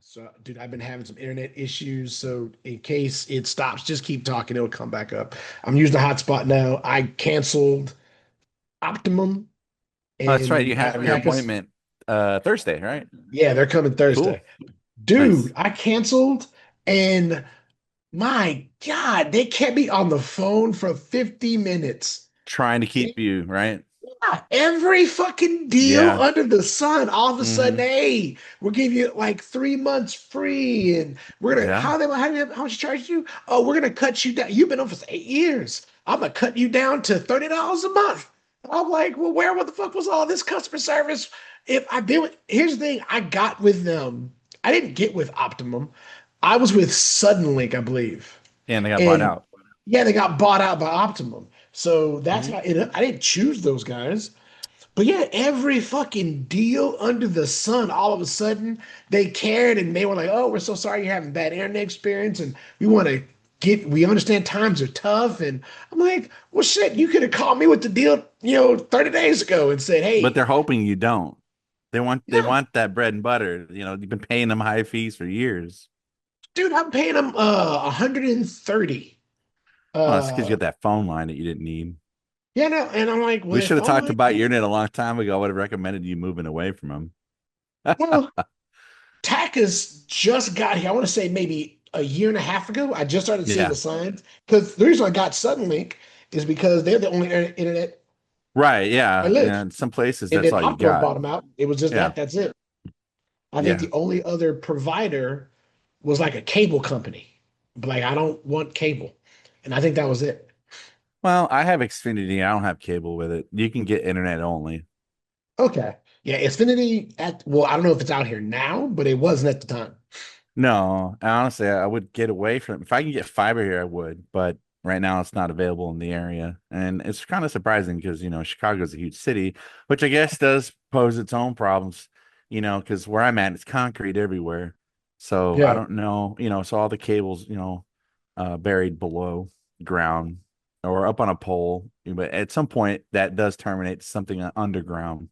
So, dude, I've been having some internet issues. So, in case it stops, just keep talking. It'll come back up. I'm using the hotspot now. I canceled Optimum Oh, that's right. and You have your Packers. appointment Thursday, right? Yeah, they're coming Cool. Thursday. Dude, Nice. I canceled, and my God, they kept me on the phone for 50 minutes. Trying to keep you, right? Yeah, every fucking deal Yeah. under the sun. All of a sudden, Hmm. hey, we'll give you like 3 months free, and we're gonna Yeah. how much charge you? Oh, we're gonna cut you down. You've been on for 8 years. I'm gonna cut you down to $30 a month. I'm like, well, where what the fuck was all this customer service? If I've been with, here's the thing, I got with them. I didn't get with Optimum. I was with Suddenlink, I believe. And they got bought And out. yeah, they got bought out by Optimum. So that's Hmm. how I didn't choose those guys. But yeah, every fucking deal under the sun, all of a sudden they cared and they were like, "Oh, we're so sorry you're having bad internet experience, and we understand times are tough." And I'm like, "Well, shit, you could have called me with the deal, 30 days ago and said, But hey, they're hoping you don't. They no, want that bread and butter. You've been paying them high fees for years. dude, I'm paying them 130." Well, that's because you Uh, got that phone line that you didn't need. yeah, no, and I'm like, We well, should if have I'm talked like, about your internet a long time ago. I would have recommended you moving away from them. well, Taka's just got here. I want to say maybe a year and a half ago. I just started seeing Yeah. the signs because the reason I got Suddenlink is because they're the only internet Right. I Yeah. live. Yeah. In some places, And that's then all you Optimum got. bought them out. It was just Yeah. that. That's it. I think Yeah. the only other provider was like a cable company. But like, I don't want cable. And I think that was it. Well, I have Xfinity. I don't have cable with it. You can get internet only. Okay. Yeah, Xfinity well, I don't know if it's out here now, but it wasn't at the time. No, honestly, I would get away from if I can get fiber here, I would. But right now, it's not available in the area, and it's kind of surprising because Chicago's a huge city, which I guess does pose its own problems. Because where I'm at, it's concrete everywhere, so I Yeah. don't know. So all the cables, buried below ground or up on a pole. But at some point, that does terminate to something underground.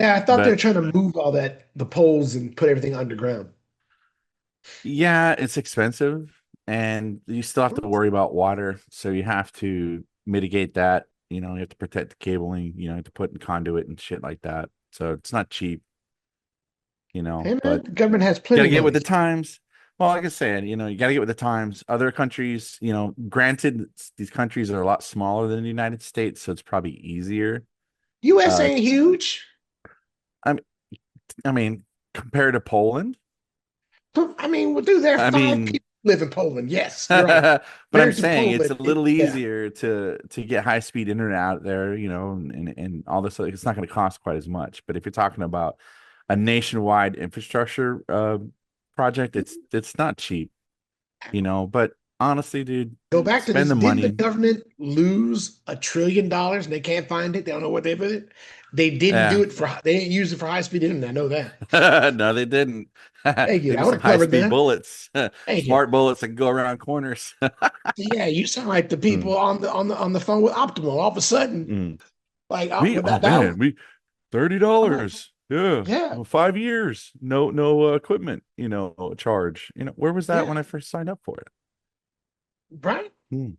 Yeah, I thought they were But trying to move all the poles and put everything underground. yeah, it's expensive and you still have to worry about water. So you have to mitigate that. You have to protect the cabling, you have to put in conduit and shit like that. So it's not cheap, Hey man, but the government has you got plenty to of get with money. the times. Well, like I said, you got to get with the times. Other countries, granted, these countries are a lot smaller than the United States, so it's probably easier. US Uh, ain't huge. I mean, I mean, compared to Poland, I mean, well, dude, there are I five mean, people live in Poland. Yes, you're right. but I'm Compared to saying it's a Poland, little yeah. easier to get high speed internet out there, and all this. It's not going to cost quite as much. But if you're talking about a nationwide infrastructure project, it's not cheap, But honestly, dude, Go back to spend this. the Didn't the money. government lose $1 trillion and they can't find it? They don't know what they did with it. They didn't do Yeah, it for. They didn't use it for high speed internet. I know that. no, they didn't. Thank you. Maybe I would some have high covered speed that. bullets, Thank you. smart bullets that can go around corners. Yeah, you sound like the Mm, people on the phone with Optimal. All of a sudden, mm. like, We but oh that was. man, we $30. I'm like, Yeah. yeah, Well, 5 years. No equipment, charge. Where was that yeah, when I first signed up for it? right. Hmm.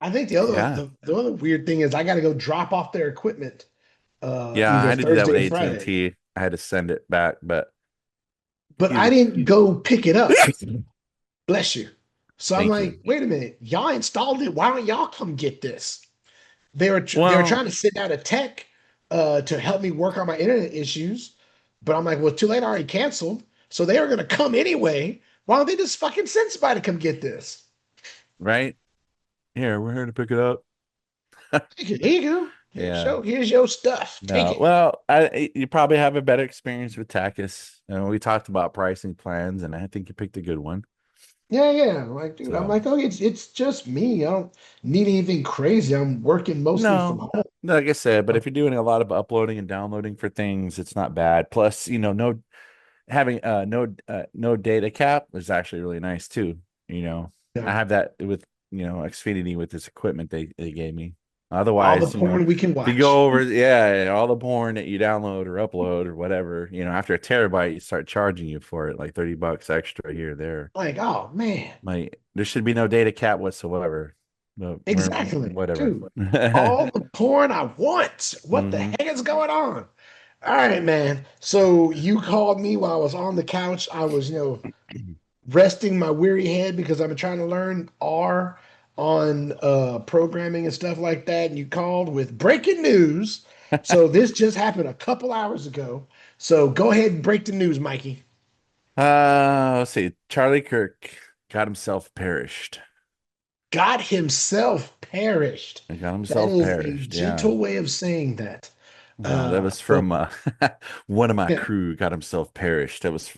I think the other Yeah. the other weird thing is I got to go drop off their equipment Yeah, I either had to do that with Thursday or Friday. AT&T. I had to send it back, but But excuse I me. didn't go pick it up. Bless you. So I'm Thank you. like, wait a minute, y'all installed it. Why don't y'all come get this? They were Well, trying to send out a tech to help me work on my internet issues, but I'm like, well, too late. I already canceled. So they were gonna come anyway. Why don't they just fucking send somebody to come get this? right? Here, we're here to pick it up. Here you go. Yeah. Here's your stuff. Take No. it. Well, you probably have a better experience with Takis. We talked about pricing plans, and I think you picked a good one. Yeah, yeah. Like, dude, I'm So. like, oh, it's just me. I don't need anything crazy. I'm working mostly from No, home. like I said, but if you're doing a lot of uploading and downloading for things, it's not bad. Plus, no having no data cap is actually really nice too. I Yeah. have that with Xfinity with this equipment they gave me. All the Otherwise, porn we can if you watch. go over, yeah, all the porn that you download or upload or whatever, after a terabyte, you start charging you for it like $30 extra here, there. Like, oh man, Like, there should be no data cap whatsoever. But we're exactly, whatever. dude. All the porn I want. What the Hmm. heck is going on? All right, man. So you called me while I was on the couch. I was, resting my weary head because I've been trying to learn R on programming and stuff like that. And you called with breaking news. So this just happened a couple hours ago. So go ahead and break the news, Mikey. Let's see. Charlie Kirk got himself perished. Got himself perished. He got That himself is a perished. Yeah. gentle way of saying that. That was But from one of my yeah, crew got himself perished. That was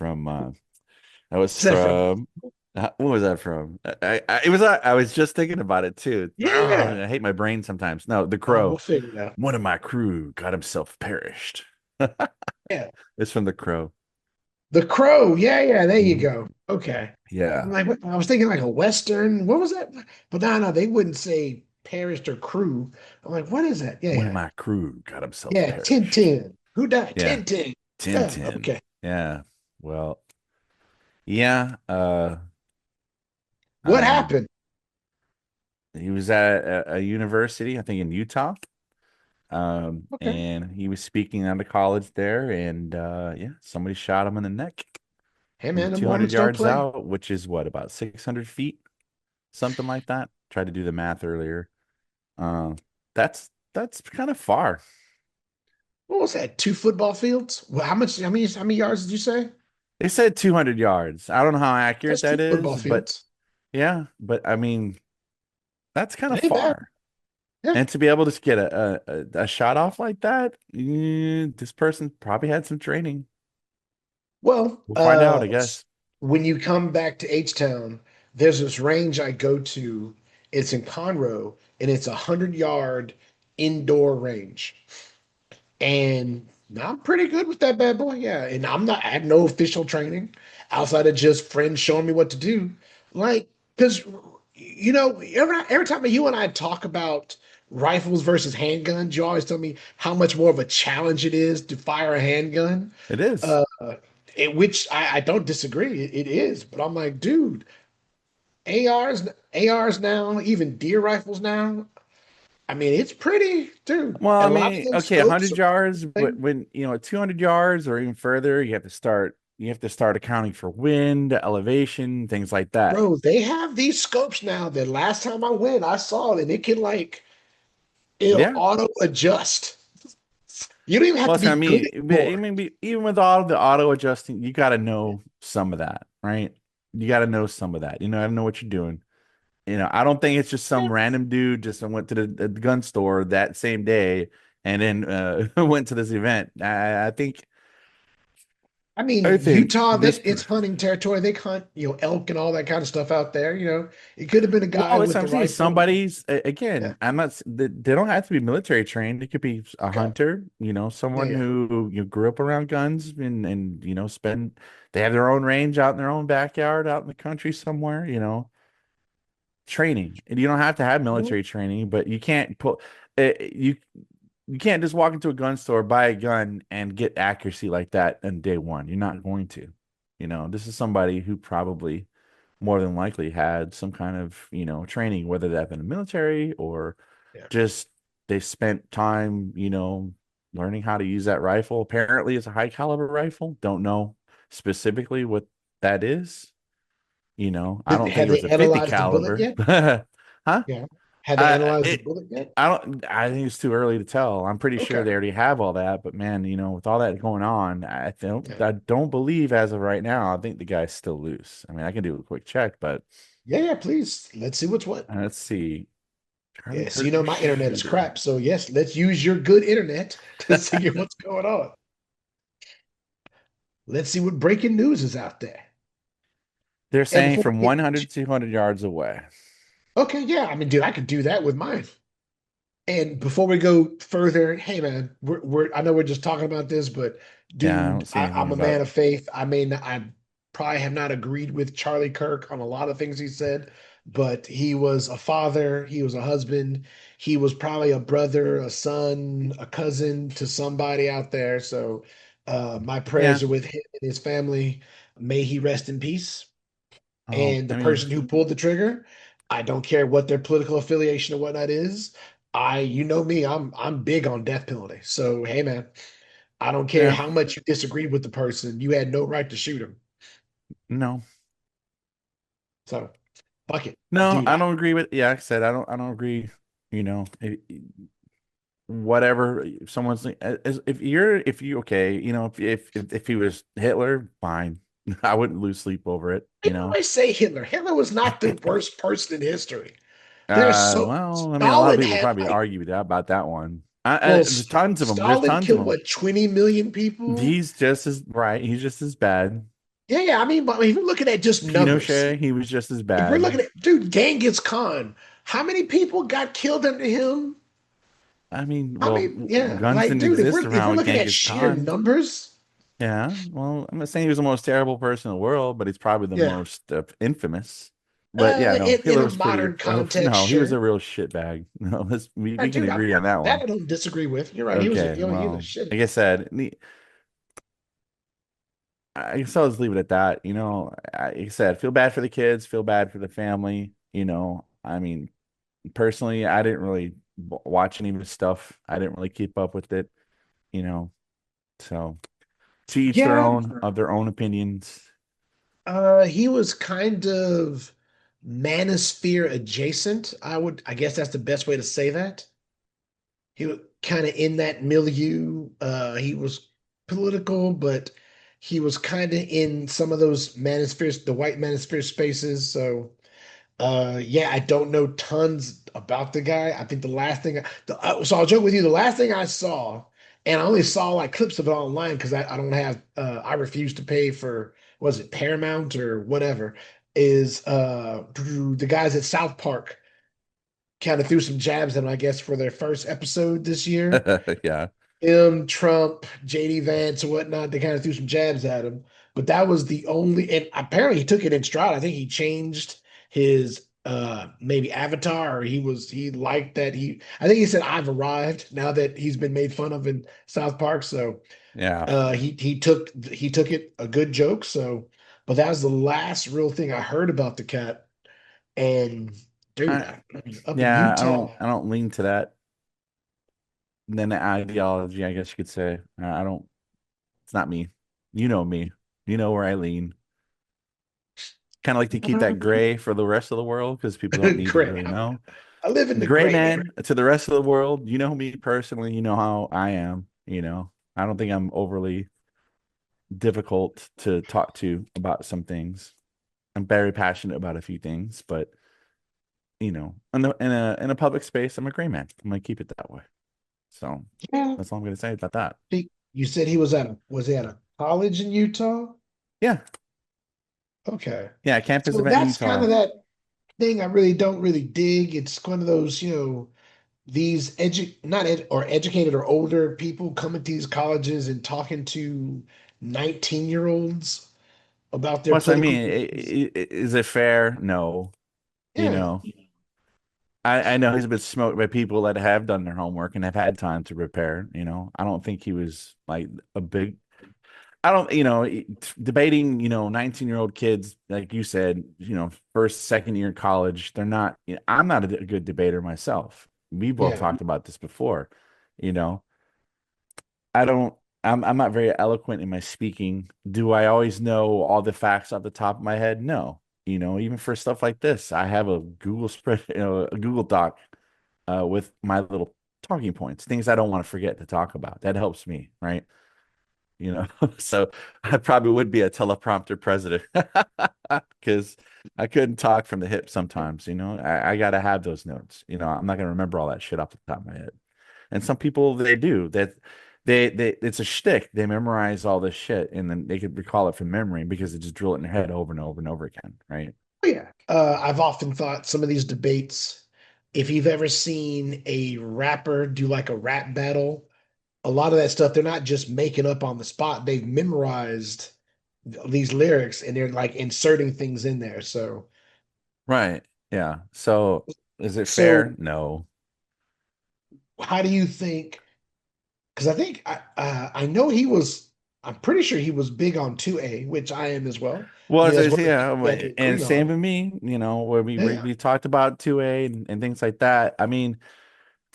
what's that from? from what was that from? I was just thinking about it too. Yeah. I hate my brain sometimes. No, The Oh, we'll Crow. figure it out. One of my crew got himself perished. Yeah. It's from The Crow. The Crow. Yeah, yeah, there you Mhm. go. Okay. I'm Yeah. like, I was thinking like a Western. What was that? But no, no, they wouldn't say perished or crew. I'm like, what is that? Yeah, One of yeah. my crew got himself Yeah, perished. 10-10. Who died? Yeah. 10-10. Yeah, 10-10. okay. Yeah. Well, yeah. What Um, happened? he was at a university, I think in Utah. Okay. And he was speaking at a college there, and yeah, somebody shot him in the neck Hey from man, the 200 Mormons don't yards play. out, which is what, about 600 feet, something like that. Tried to do the math earlier. Uh, that's kind of far. What was that? Two football fields? Well, how many yards did you say? They said 200 yards. I don't know how accurate That's two that football is, but fields. yeah, but I mean, that's kind of It ain't bad. far. Yeah. And to be able to get a shot off like that, this person probably had some training. Well, We'll find out, I guess. when you come back to H-Town, there's this range I go to. It's in Conroe, and it's 100-yard indoor range. And I'm pretty good with that bad boy. Yeah. And I have no official training outside of just friends showing me what to do. Like, because, every time you and I talk about rifles versus handguns, you always tell me how much more of a challenge it is to fire a handgun. It is. Uh, which I don't disagree. It is. But I'm like, dude, ARs, ARs now, even deer rifles now. I mean, it's pretty, dude. Well, I And a lot of mean, those okay, scopes 100 are yards, but thing. when, at 200 yards or even further, you have to start accounting for wind, elevation, things like that. Bro, they have these scopes now that last time I went, I saw it and it can it'll Yeah. auto adjust. You don't even have to Plus, I be good mean, anymore. even with all the auto adjusting, you got to know some of that, right? You got to know some of that. You know, I don't know what you're doing. I don't think it's just Yeah. some random dude just went to the gun store that same day and then went to this event. I I mean, think Utah, this. it's hunting territory. They hunt, elk and all that kind of stuff out there. It could have been a guy Well, that's with what the I'm saying. rifle. Again, Yeah, I'm not, they don't have to be military trained. It could be a okay. hunter, Yeah, someone yeah. who grew up around guns and they have their own range out in their own backyard out in the country somewhere, training. And you don't have to have Mhm. military training, but you can't put, you can't just walk into a gun store, buy a gun, and get accuracy like that on day one. You're not going to. This is somebody who probably more than likely had some kind of, training, whether that been in the military or Yeah. just they spent time, learning how to use that rifle. Apparently, it's a high caliber rifle. Don't know specifically what that is. I don't think Have it they was a 50 analyzed the bullet caliber. yet? Huh? Yeah. Have they Uh, analyzed the it, bullet yet? I don't. I think it's too early to tell. I'm pretty sure Okay. they already have all that, but man, with all that going on, Yeah. I don't believe as of right now. I think the guy's still loose. I mean, I can do a quick check, but Yeah, yeah, please. Let's see what's what. let's see. Charlie Yeah, so Kirk my internet is shooter. crap. So yes, let's use your good internet to see what's going on. Let's see what breaking news is out there. They're And saying before from we 100 to 200 yards away. okay, yeah, I mean, dude, I could do that with mine. And before we go further, hey man, I know we're just talking about this, but Yeah, I dude, don't see anything I'm a man about. of faith. I may not, I probably have not agreed with Charlie Kirk on a lot of things he said, but he was a father, he was a husband, he was probably a brother, a son, a cousin to somebody out there. So my Yeah. prayers are with him and his family. May he rest in peace. And the I mean, person who pulled the trigger, I don't care what their political affiliation or whatnot is. You know me, I'm big on death penalty. So hey man, I don't care yeah, how much you disagreed with the person, you had no right to shoot him. no, So fuck it, no, dude. I don't agree with. Yeah, like I said, I don't agree. You know, whatever. If someone's if you okay, you know, if he was Hitler, fine. I wouldn't lose sleep over it. I You know. always say Hitler. Hitler was not the worst person in history. There's so Well, I mean, a lot of Stalin people had probably like, argue with that about that one. well, There's tons of them. There's Stalin tons of killed them. what, 20 million people? He's just as right. He's just as bad. Yeah, yeah. I mean, but if you're looking at just numbers, Pinochet, he was just as if we're bad. looking at, dude, Genghis Khan, how many people got killed under him? I mean, I well, mean, yeah, guns like, didn't dude, exist if we're around looking at Genghis sheer Khan. numbers, Yeah, well, I'm not saying he was the most terrible person in the world, but he's probably the yeah, most infamous. But yeah, no, in Hitler a was pretty. modern context, No, he was sure. a real shitbag. No, we can Dude, agree on that that one. I don't disagree with. You're right. Okay, He was a well, shit. like I said, I guess I'll just leave it at that. You know, like I said, feel bad for the kids, feel bad for the family. You know, I mean, personally, I didn't really watch any of his stuff. I didn't really keep up with it. You know, so to each their Yeah, own of their own opinions. he was kind of manosphere adjacent. I guess that's the best way to say that. He was kind of in that milieu. He was political, but he was kind of in some of those manospheres, the white manosphere spaces. So yeah, I don't know tons about the guy. I think the last thing, so I'll joke with you. The last thing I saw, and I only saw like clips of it online because I don't have, I refuse to pay for, was it Paramount or whatever, is the guys at South Park kind of threw some jabs at him, I guess, for their first episode this year. Yeah. Him, Trump, JD Vance, and whatnot, they kind of threw some jabs at him. But that was the only, and apparently he took it in stride. I think he changed his maybe avatar, or he liked that I think he said, I've arrived now that he's been made fun of in South Park. So Yeah. he took it a good joke. So, but that was the last real thing I heard about the cat. And dude, I I mean, up in yeah, Utah, I don't lean to that. Then the ideology, I guess you could say. I don't it's not me. You know me. You know where I lean. Kind of like to keep that gray for the rest of the world because people don't need to gray. really know. I live in the Gray gray area. man to the rest of the world, you know me personally, you know how I am, you know. I don't think I'm overly difficult to talk to about some things. I'm very passionate about a few things, but you know, in a public space, I'm a gray man. I'm gonna keep it that way. So Yeah. that's all I'm gonna say about that. You said he was was he at a college in Utah? Yeah, Okay. yeah, campus So event in that's kind Utah. of that thing I really don't really dig. It's one of those, these not ed or educated or older people coming to these colleges and talking to 19-year-olds about their Plus, I political mean, views. is it fair? No, you Yeah. know. I know he's been smoked by people that have done their homework and have had time to prepare. You know, I don't think he was like a big. I don't, you know, debating, you know, 19-year-old kids, like you said, you know, first, second year in college, they're not, you know, I'm not a good debater myself. We both Yeah. talked about this before, you know, I don't, I'm not very eloquent in my speaking. Do I always know all the facts off the top of my head? No. You know, even for stuff like this, I have a Google spread, you know, a Google Doc with my little talking points, things I don't want to forget to talk about. That helps me, right? You know, so I probably would be a teleprompter president because I couldn't talk from the hip sometimes. You know, I got to have those notes. You know, I'm not going to remember all that shit off the top of my head. And some people they do that. They it's a shtick. They memorize all this shit and then they could recall it from memory because they just drill it in their head over and over and over again, right? Oh, yeah. I've often thought some of these debates, if you've ever seen a rapper do like a rap battle, a lot of that stuff they're not just making up on the spot. They've memorized these lyrics and they're like inserting things in there. Right. Yeah. So is it So fair? No. how do you think? Because I know he was. I'm pretty sure he was big on 2A, which I am as well. Well, I think that's one of the yeah, things that I can and agree same on. with me, where Yeah, we talked about 2A and things like that. I mean,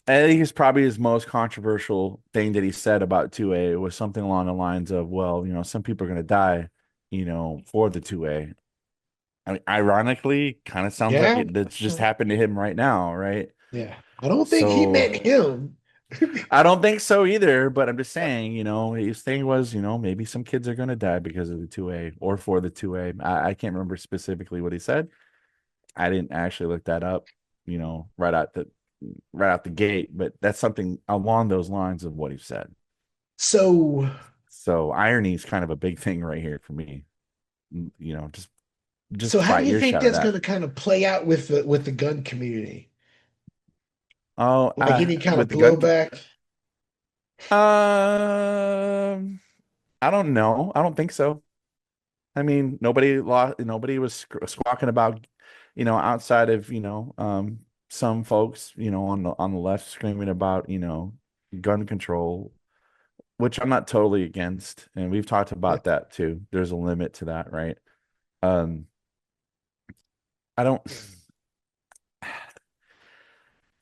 I think it's probably his most controversial thing that he said about 2A was something along the lines of, well, some people are going to die, for the 2A. I mean, ironically, kind of sounds like yeah, that's just happened to him right now, right? yeah. I don't think he So meant him. I don't think so either, but I'm just saying, his thing was, maybe some kids are going to die because of the 2A or for the 2A. I can't remember specifically what he said. I didn't actually look that up, right out the gate, but that's something along those lines of what he said. So, So irony is kind of a big thing right here for me. Just so how do fight you your think shot of that's that. going to kind of play out with the gun community? Oh, Like any kind of with the gun. blowback? Um, I don't know. I don't think so. I mean, nobody was squawking about, outside of, some folks, on the left screaming about, gun control, which I'm not totally against. And we've talked Yeah. about that too. There's a limit to that, right? Um, I don't,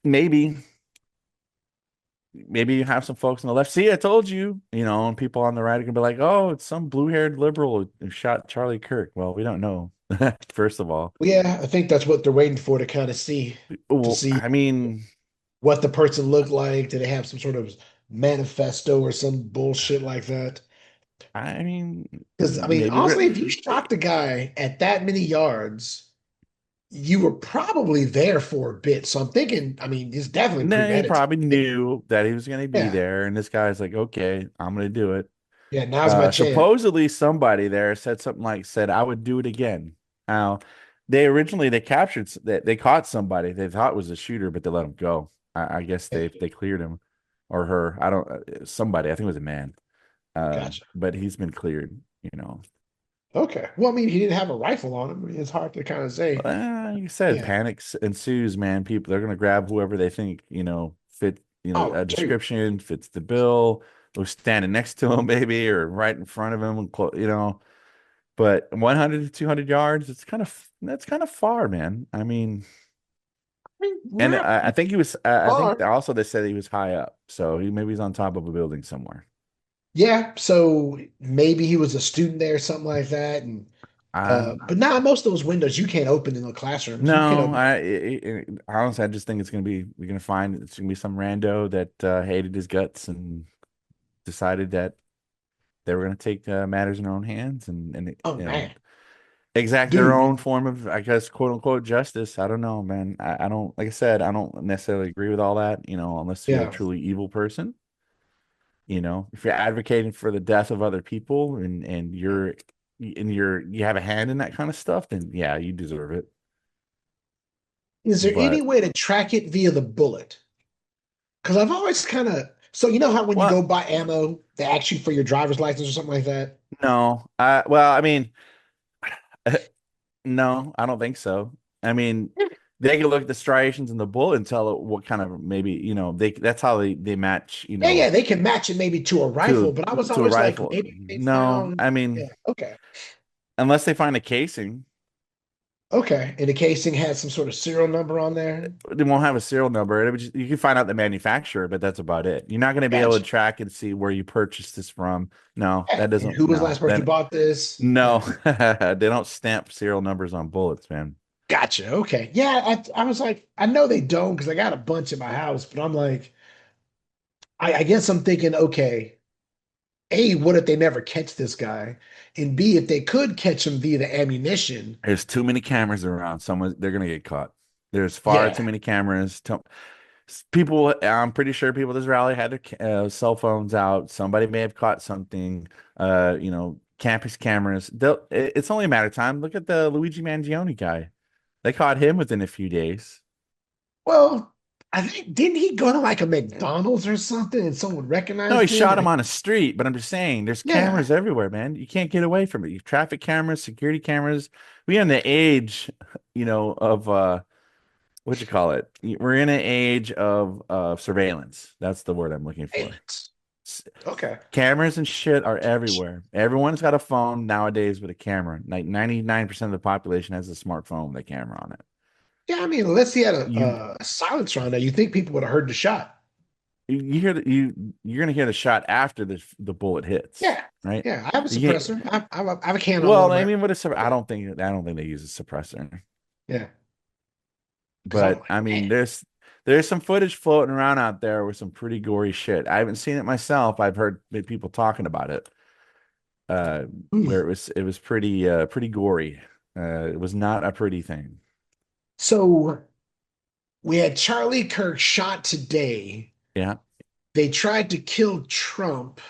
maybe, maybe you have some folks on the left. See, I told you, and people on the right are gonna be like, oh, it's some blue-haired liberal who shot Charlie Kirk. Well, we don't know, first of all. Well, yeah, I think that's what they're waiting for to kind of see to Well, see I mean, what the person looked like. Did they have some sort of manifesto or some bullshit like that? Because I mean, maybe honestly, if you shot the guy at that many yards, you were probably there for a bit. So I'm thinking, I mean, it's definitely nah, he premeditated. probably knew that he was going to be Yeah, there, and this guy's like, okay, I'm going to do it. yeah. Now's my chance. Supposedly, somebody there said something like, "said I would do it again." Now, they captured that they caught somebody they thought was a shooter, but they let him go. I guess Yeah, they cleared him or her. I don't somebody. I think it was a man. gotcha. But he's been cleared. Okay. Well, I mean, he didn't have a rifle on him. I mean, it's hard to kind of say. Like you said, Yeah. panic ensues, man. People they're gonna grab whoever they think fit Oh, a dude. description fits the bill. Who's standing next to him, maybe, or right in front of him, and But 100 to 200 yards, that's kind of far, man. I mean, I mean, and not I think he was. I think far. also they said he was high up, so he maybe he's on top of a building somewhere. Yeah. So maybe he was a student there, something like that. And Um, but now most of those windows you can't open in the classrooms. You can no, open. honestly, I just think we're gonna find it's gonna be some rando that hated his guts and decided that they were going to take matters in their own hands and Oh man, exact their dude. own form of, I guess, quote unquote justice. I don't know, man. I don't, like I said, I don't necessarily agree with all that, unless you're a Yeah. truly evil person. If you're advocating for the death of other people you have a hand in that kind of stuff, then yeah, you deserve it. Is there any But way to track it via the bullet? Because I've always kind of so you know how when you go what? buy ammo, they ask you for your driver's license or something like that. No. Well, I mean, no, I don't think so. I mean, they can look at the striations in the bullet and tell it what kind of maybe, that's how they match, Yeah, yeah, they can match it maybe to a rifle, to but I was a always like, rifle. maybe they No, found. I Yeah, mean, okay, unless they find a casing, okay, and the casing had some sort of serial number on there. they won't have a serial number. You can find out the manufacturer, but that's about it. You're not going to be able to Gotcha. track and see where you purchased this from. No, Yeah, that and doesn't. who was the No, last person who then bought this? no, Yeah, they don't stamp serial numbers on bullets, man. gotcha. Okay, yeah, I was like, I know they don't because I got a bunch in my house, but I'm like, I guess I'm thinking, okay. A, what if they never catch this guy? And B, if they could catch him via the ammunition, There's too many cameras around. They're gonna get caught. There's far too yeah. many cameras. People, I'm pretty sure people at this rally had their cell phones out. Somebody may have caught something. Campus cameras. It's only a matter of time. Look at the Luigi Mangione guy. They caught him within a few days. Well, I think didn't he go to like a McDonald's or something and someone No, he recognized him? shot him on a street, but I'm just saying there's Yeah, cameras everywhere, man. You can't get away from it. You traffic cameras, security cameras. We are in the age, of what you call it? We're in an age of surveillance. That's the word I'm looking for. aliens. S- Okay. Cameras and shit are everywhere. Everyone's got a phone nowadays with a camera. Like 99% of the population has a smartphone with a camera on it. Yeah, I mean, unless he had You a silencer on there, you think people would have heard the shot. you hear you're gonna hear the shot after the bullet hits, Yeah, right? yeah. I have a You can't, suppressor. I have a can on one well, of I my. mean, I don't think they use a suppressor. Yeah, because I'm But like, I man. mean, there's some footage floating around out there with some pretty gory shit. I haven't seen it myself. I've heard people talking about it. Where Mm. it was pretty gory. It was not a pretty thing. So we had Charlie Kirk shot today. Yeah, They tried to kill Trump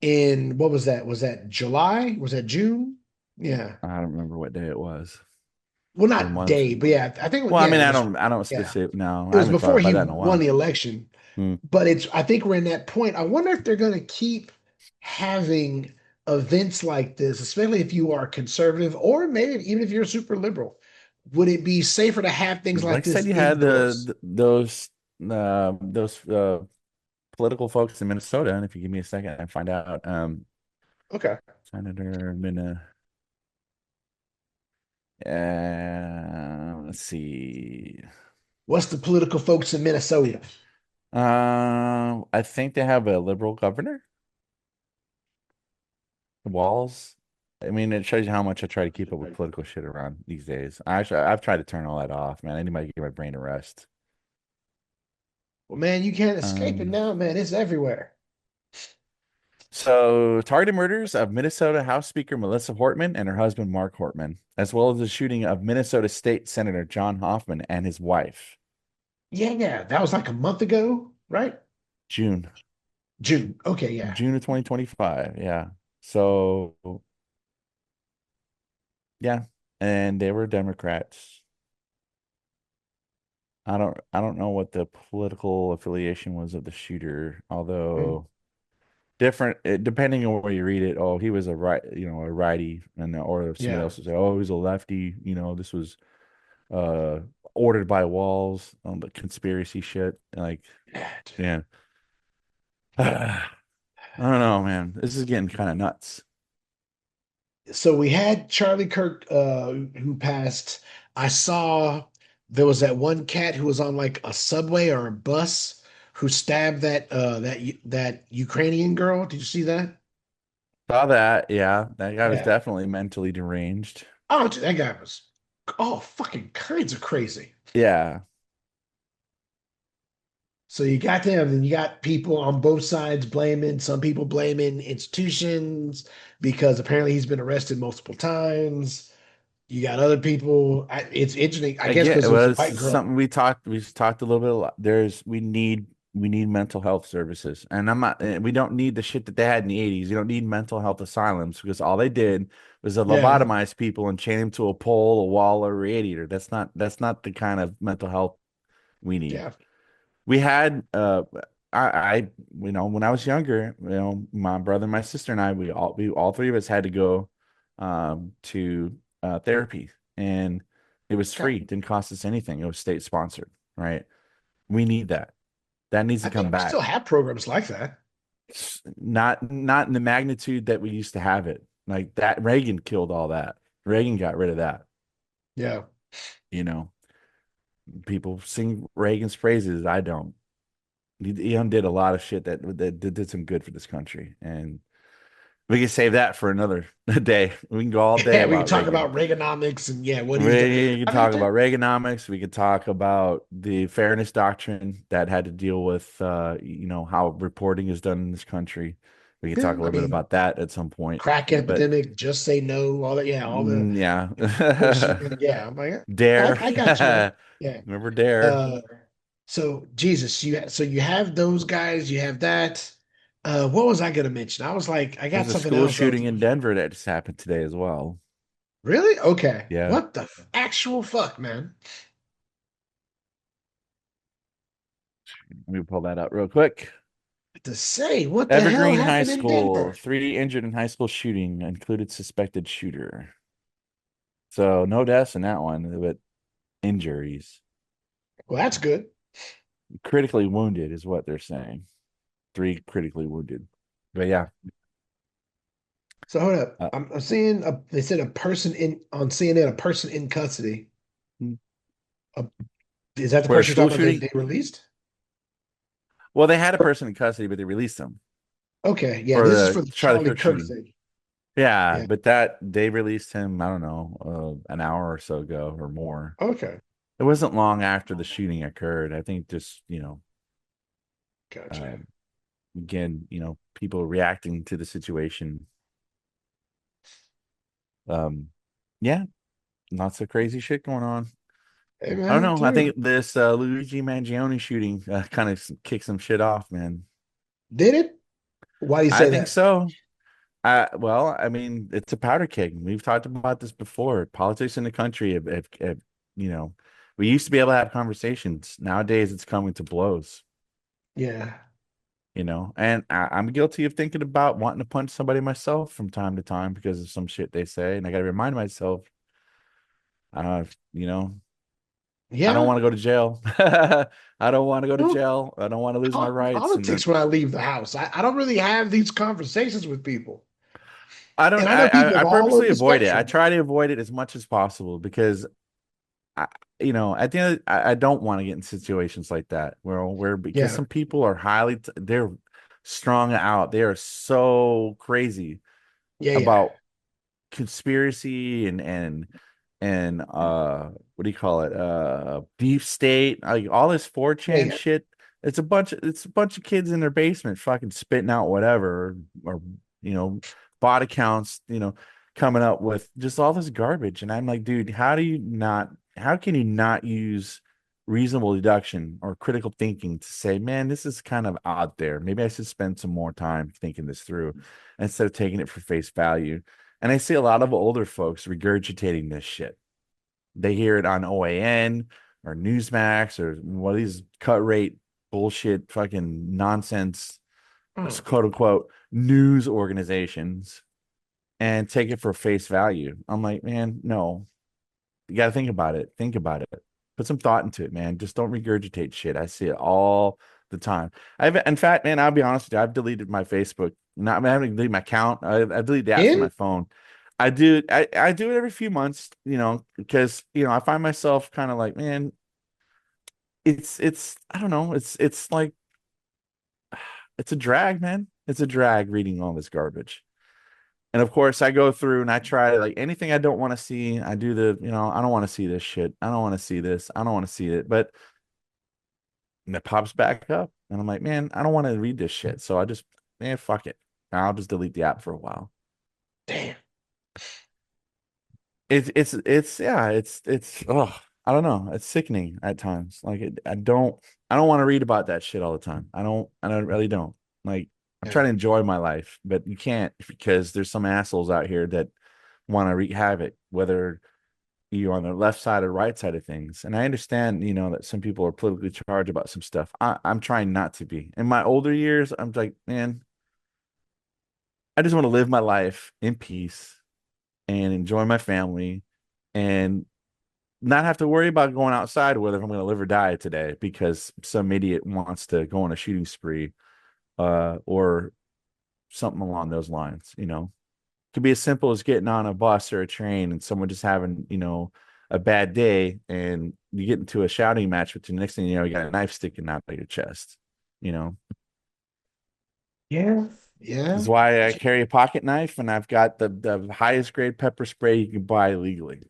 in what was that? Was that July? Was that June? Yeah. I don't remember what day it was Well, or not month. day, but yeah, I think Well, I yeah, mean, it was I don't yeah. specific. No, It I was haven't thought before about he that in a won while. the election. Hmm. But I think we're in that point. I wonder if they're gonna keep having events like this, especially if you are conservative or maybe even if you're super liberal. Would it be safer to have things like Like I said, this you had indoors? those political folks in Minnesota, and if you give me a second, I find out. Okay. Senator let's see. What's the political folks in Minnesota? I think they have a liberal governor. Walls. I mean, it shows you how much I try to keep up with political shit around these days. I've tried to turn all that off, man. I need to give my brain a rest. Well, man, you can't escape it Um, now, man. It's everywhere. so targeted murders of Minnesota House Speaker Melissa Hortman and her husband Mark Hortman, as well as the shooting of Minnesota State Senator John Hoffman and his wife. Yeah, yeah. That was like a month ago, right? June, June. Okay, yeah. June of 2025. Yeah. So yeah, and they were Democrats. I don't know what the political affiliation was of the shooter, Mm, although different depending on where you read it. Oh, he was a righty, and or somebody yeah. else would say, oh, he was a lefty. This was uh ordered by Walls on the conspiracy shit. Like, Yeah. yeah, I don't know, man. This is getting kind of nuts. So we had Charlie Kirk who passed. I saw there was that one cat who was on like a subway or a bus who stabbed that Ukrainian girl. Did you see that? Saw that. Yeah, that guy was Yeah. definitely mentally deranged. Oh, dude, that guy was fucking kinds of crazy. Yeah, So you got them, and you got people on both sides blaming, some people blaming institutions because apparently he's been arrested multiple times. You got other people. It's interesting, I guess, again, because it it was a was white girl. something we talked a little bit. We need mental health services, and we don't need the shit that they had in the 80s. You don't need mental health asylums because all they did was to Yeah, lobotomize people and chain them to a pole, a wall, or a radiator. That's not the kind of mental health we need. yeah, We had I when I was younger, my brother, my sister, and I, we all three of us had to go to therapy, and it was okay. free. It didn't cost us anything. It was state sponsored, right? We need that. That needs I to come think we still back. have programs like that. Not in the magnitude that we used to have it. Like that, Reagan killed all that. Reagan got rid of that. Yeah, You know, people sing Reagan's praises. I don't. He undid a lot of shit that did some good for this country, and we can save that for another day. We can go all day yeah. We can about talk Reagan. about Reaganomics and yeah, what he's done. We can I mean, talk about Reaganomics. We can talk about the fairness doctrine that had to deal with, how reporting is done in this country. We can talk a I little bit mean, about that at some point. crack But epidemic, just say no, all that. Yeah, all the bullshit. yeah, Yeah, I'm like, Dare. I got you, man. Yeah. Remember Dare? Uh, so Jesus, so you have those guys, you have that. What was I gonna mention? I was like, I got There's a something school else. shooting in Denver that just happened today as well. Really? Okay. Yeah. What the actual fuck, man? Let me pull that up real quick. To say, what the hell Evergreen High happened in School, Denver? 3 injured in high school shooting, included suspected shooter. So no deaths in that one, but injuries. Well, that's good. Critically wounded is what they're saying. 3 critically wounded. But yeah. So hold up. Uh, I'm seeing they said a person in on CNN, a person in custody. Uh, is that the for a person you're school talking about? shooting? They released? Well, they had a person in custody, but they released him Okay, yeah, for this is the for the Charlie Charlie Kirk Kirk shooting. thing. Yeah, Yeah. but that they released him, I don't know, an hour or so ago or more. Okay. It wasn't long after the shooting occurred. I think just, Gotcha. um, again, people reacting to the situation. Um, yeah, lots of crazy shit going on. Hey I don't man, know. I dude. think this Luigi Mangione shooting kind of kicked some shit off, man. Did it? Why do you I say think that? so. Well, I mean, it's a powder keg. We've talked about this before. Politics in the country you know, we used to be able to have conversations. Nowadays, it's coming to blows, Yeah. and I'm guilty of thinking about wanting to punch somebody myself from time to time because of some shit they say. And I got to remind myself, uh, you know, I don't Yeah. want to go to jail. I don't want to go to Well, jail. I don't want to lose my talk rights. politics when I leave the house. I don't really have these conversations with people. I don't, And I know people I of all over purposely the avoid it. I spectrum. try to avoid it as much as possible because I, at the end, I don't want to get in situations like that where because Yeah. some people are they're strung out. They are so crazy Yeah, yeah. about conspiracy and what do you call it? Beef state, like all this Yeah, 4chan yeah. shit. It's a bunch of kids in their basement fucking spitting out whatever or you know, bot accounts, coming up with just all this garbage. And I'm like, dude, how can you not use reasonable deduction or critical thinking to say, man, this is kind of out there. Maybe I should spend some more time thinking this through instead of taking it for face value. And I see a lot of older folks regurgitating this shit. They hear it on OAN or Newsmax or one of these cut rate bullshit fucking nonsense, Oh, quote unquote, news organizations and take it for face value. I'm like, man, no, you got to think about it. Think about it. Put some thought into it, man. Just don't regurgitate shit. I see it all the time. In fact, man, I'll be honest with you. I've deleted my Facebook. Not, I haven't deleted my account. I've deleted the apps from my in? phone. I do it every few months, because I find myself kind of like, man, it's I don't know, it's like it's a drag, man. It's a drag reading all this garbage. And of course, I go through and I try like anything I don't want to see. I do I don't want to see this shit. I don't want to see this. I don't want to see it. But it pops back up. And I'm like, man, I don't want to read this shit. So man, fuck it. I'll just delete the app for a while. Damn. Oh, I don't know. It's sickening at times. Like I don't want to read about that shit all the time. I really don't. Like I'm Yeah. trying to enjoy my life, but you can't because there's some assholes out here that want to wreak havoc, whether you're on the left side or right side of things. And I understand, that some people are politically charged about some stuff. I'm trying not to be. In my older years, I'm like, man, I just want to live my life in peace and enjoy my family and not have to worry about going outside whether I'm going to live or die today because some idiot wants to go on a shooting spree or something along those lines. It could be as simple as getting on a bus or a train and someone just having, a bad day and you get into a shouting match with the next thing you know, you got a knife sticking out of your chest. You know, Yeah. this is Yeah. why I carry a pocket knife and I've got the highest grade pepper spray you can buy legally.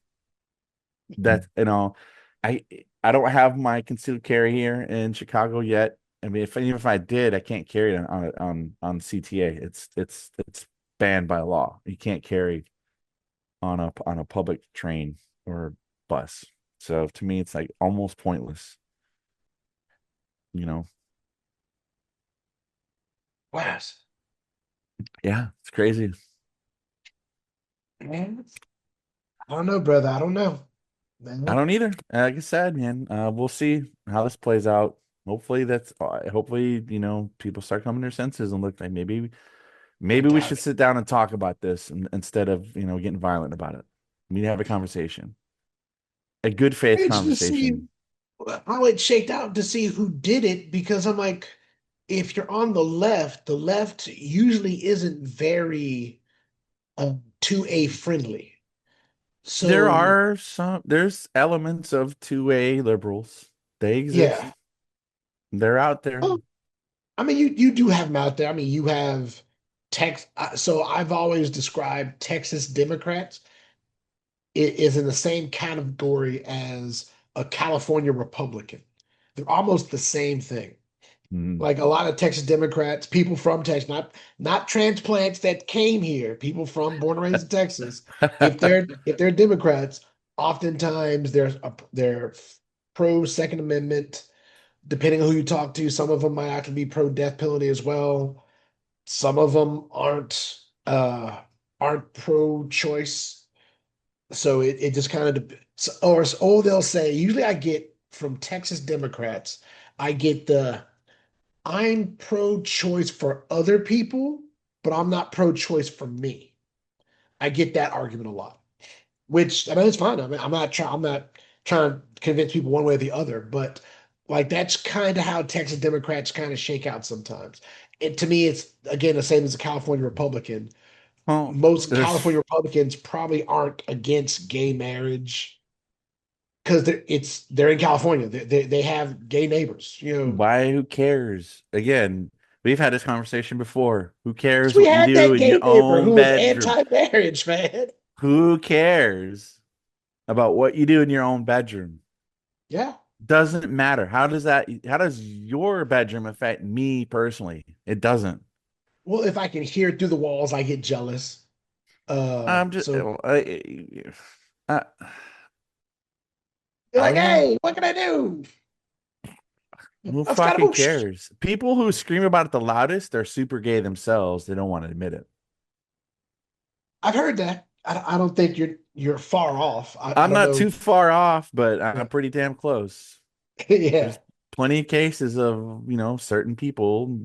That's, I I don't have my concealed carry here in Chicago yet. I mean, even if I did, I can't carry it on CTA. It's banned by law. You can't carry on a public train or bus. So to me, it's like almost pointless. You know? Wow. Yeah, it's crazy. Man, I don't know, brother. I don't know. I Man. don't either. Like I said, man, we'll see how this plays out. Hopefully hopefully, people start coming to their senses and look like I maybe we doubt should it. sit down and talk about this instead of, getting violent about it. We need to have a conversation, a good faith Interested to see conversation. how it shaked out to see who did it because I'm like, if you're on the left usually isn't very 2A friendly. So There's elements of 2A liberals. They yeah. exist. They're out there. Oh, I mean, you do have them out there. I mean, you have Tex. So I've always described Texas Democrats is in the same category as a California Republican. They're almost the same thing. Mhm. Like a lot of Texas Democrats, people from Texas, not transplants that came here, people from born and raised in Texas. If they're Democrats, oftentimes they're pro Second Amendment. Depending on who you talk to, some of them might actually be pro death penalty as well. Some of them aren't pro choice. So it just kind of or they'll say, usually I get from Texas Democrats, I get the I'm pro choice for other people, but I'm not pro choice for me. I get that argument a lot, which I mean it's fine. I mean I'm not trying to convince people one way or the other, but like that's kind of how Texas Democrats kind of shake out sometimes. And to me, it's again the same as a California Republican. Well, Most there's California Republicans probably aren't against gay marriage because they're in California. They have gay neighbors, you know. why, who cares? Again, we've had this conversation before. Who Because cares we what you had do that in gay your neighbor own who was bedroom? anti-marriage, man. Who cares about what you do in your own bedroom? Yeah. Doesn't matter. How does your bedroom affect me personally? It doesn't. Well, if I can hear it through the walls, I get jealous. I'm just, So I, you're I like, have, hey, what can I do? who I've got a fucking boost. cares? People who scream about it the loudest, they're super gay themselves. They don't want to admit it. I've heard that. I don't think you're far off. I I'm don't not know. too far off, but Yeah. I'm pretty damn close. Yeah. There's plenty of cases of, certain people,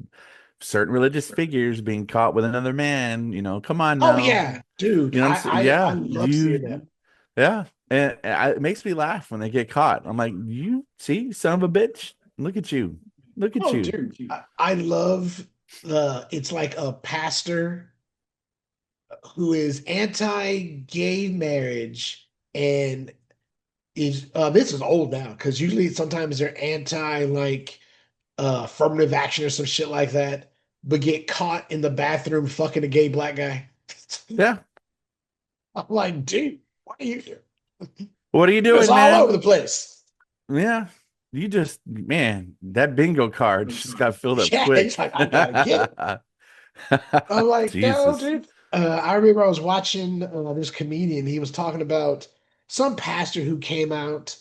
certain religious figures being caught with another man. Come on Oh now. yeah, dude. You know what I'm saying? I Yeah, love seeing that. yeah. And it makes me laugh when they get caught. I'm like, you see, son of a bitch, look at you. Look at Oh, you. dude. I love the it's like a pastor who is anti-gay marriage and is this is old now because usually sometimes they're anti like affirmative action or some shit like that, but get caught in the bathroom fucking a gay black guy. Yeah. I'm like, dude, what are you doing? What are you It's doing, all over man? the place. Yeah. Man, that bingo card just got filled up Yeah, quick. it's like I gotta get it. I'm like, no, Jesus. dude. I remember I was watching this comedian. He was talking about some pastor who came out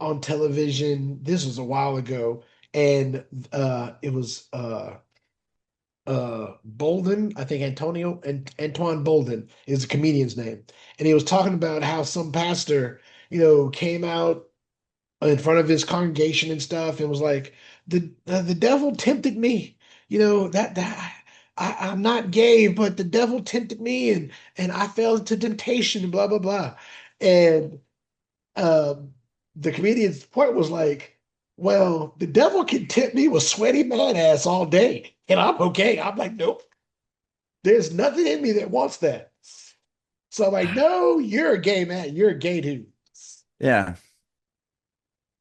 on television. This was a while ago, and it was Bolden. I think Antonio and Antoine Bolden is the comedian's name, and he was talking about how some pastor, came out in front of his congregation and stuff and was like the devil tempted me, that I'm not gay, but the devil tempted me and I fell into temptation and blah blah blah. And um the comedian's point was like, well, the devil can tempt me with sweaty man ass all day and I'm okay. I'm like, nope, there's nothing in me that wants that. So I'm like, no, you're a gay man, you're a gay dude. Yeah.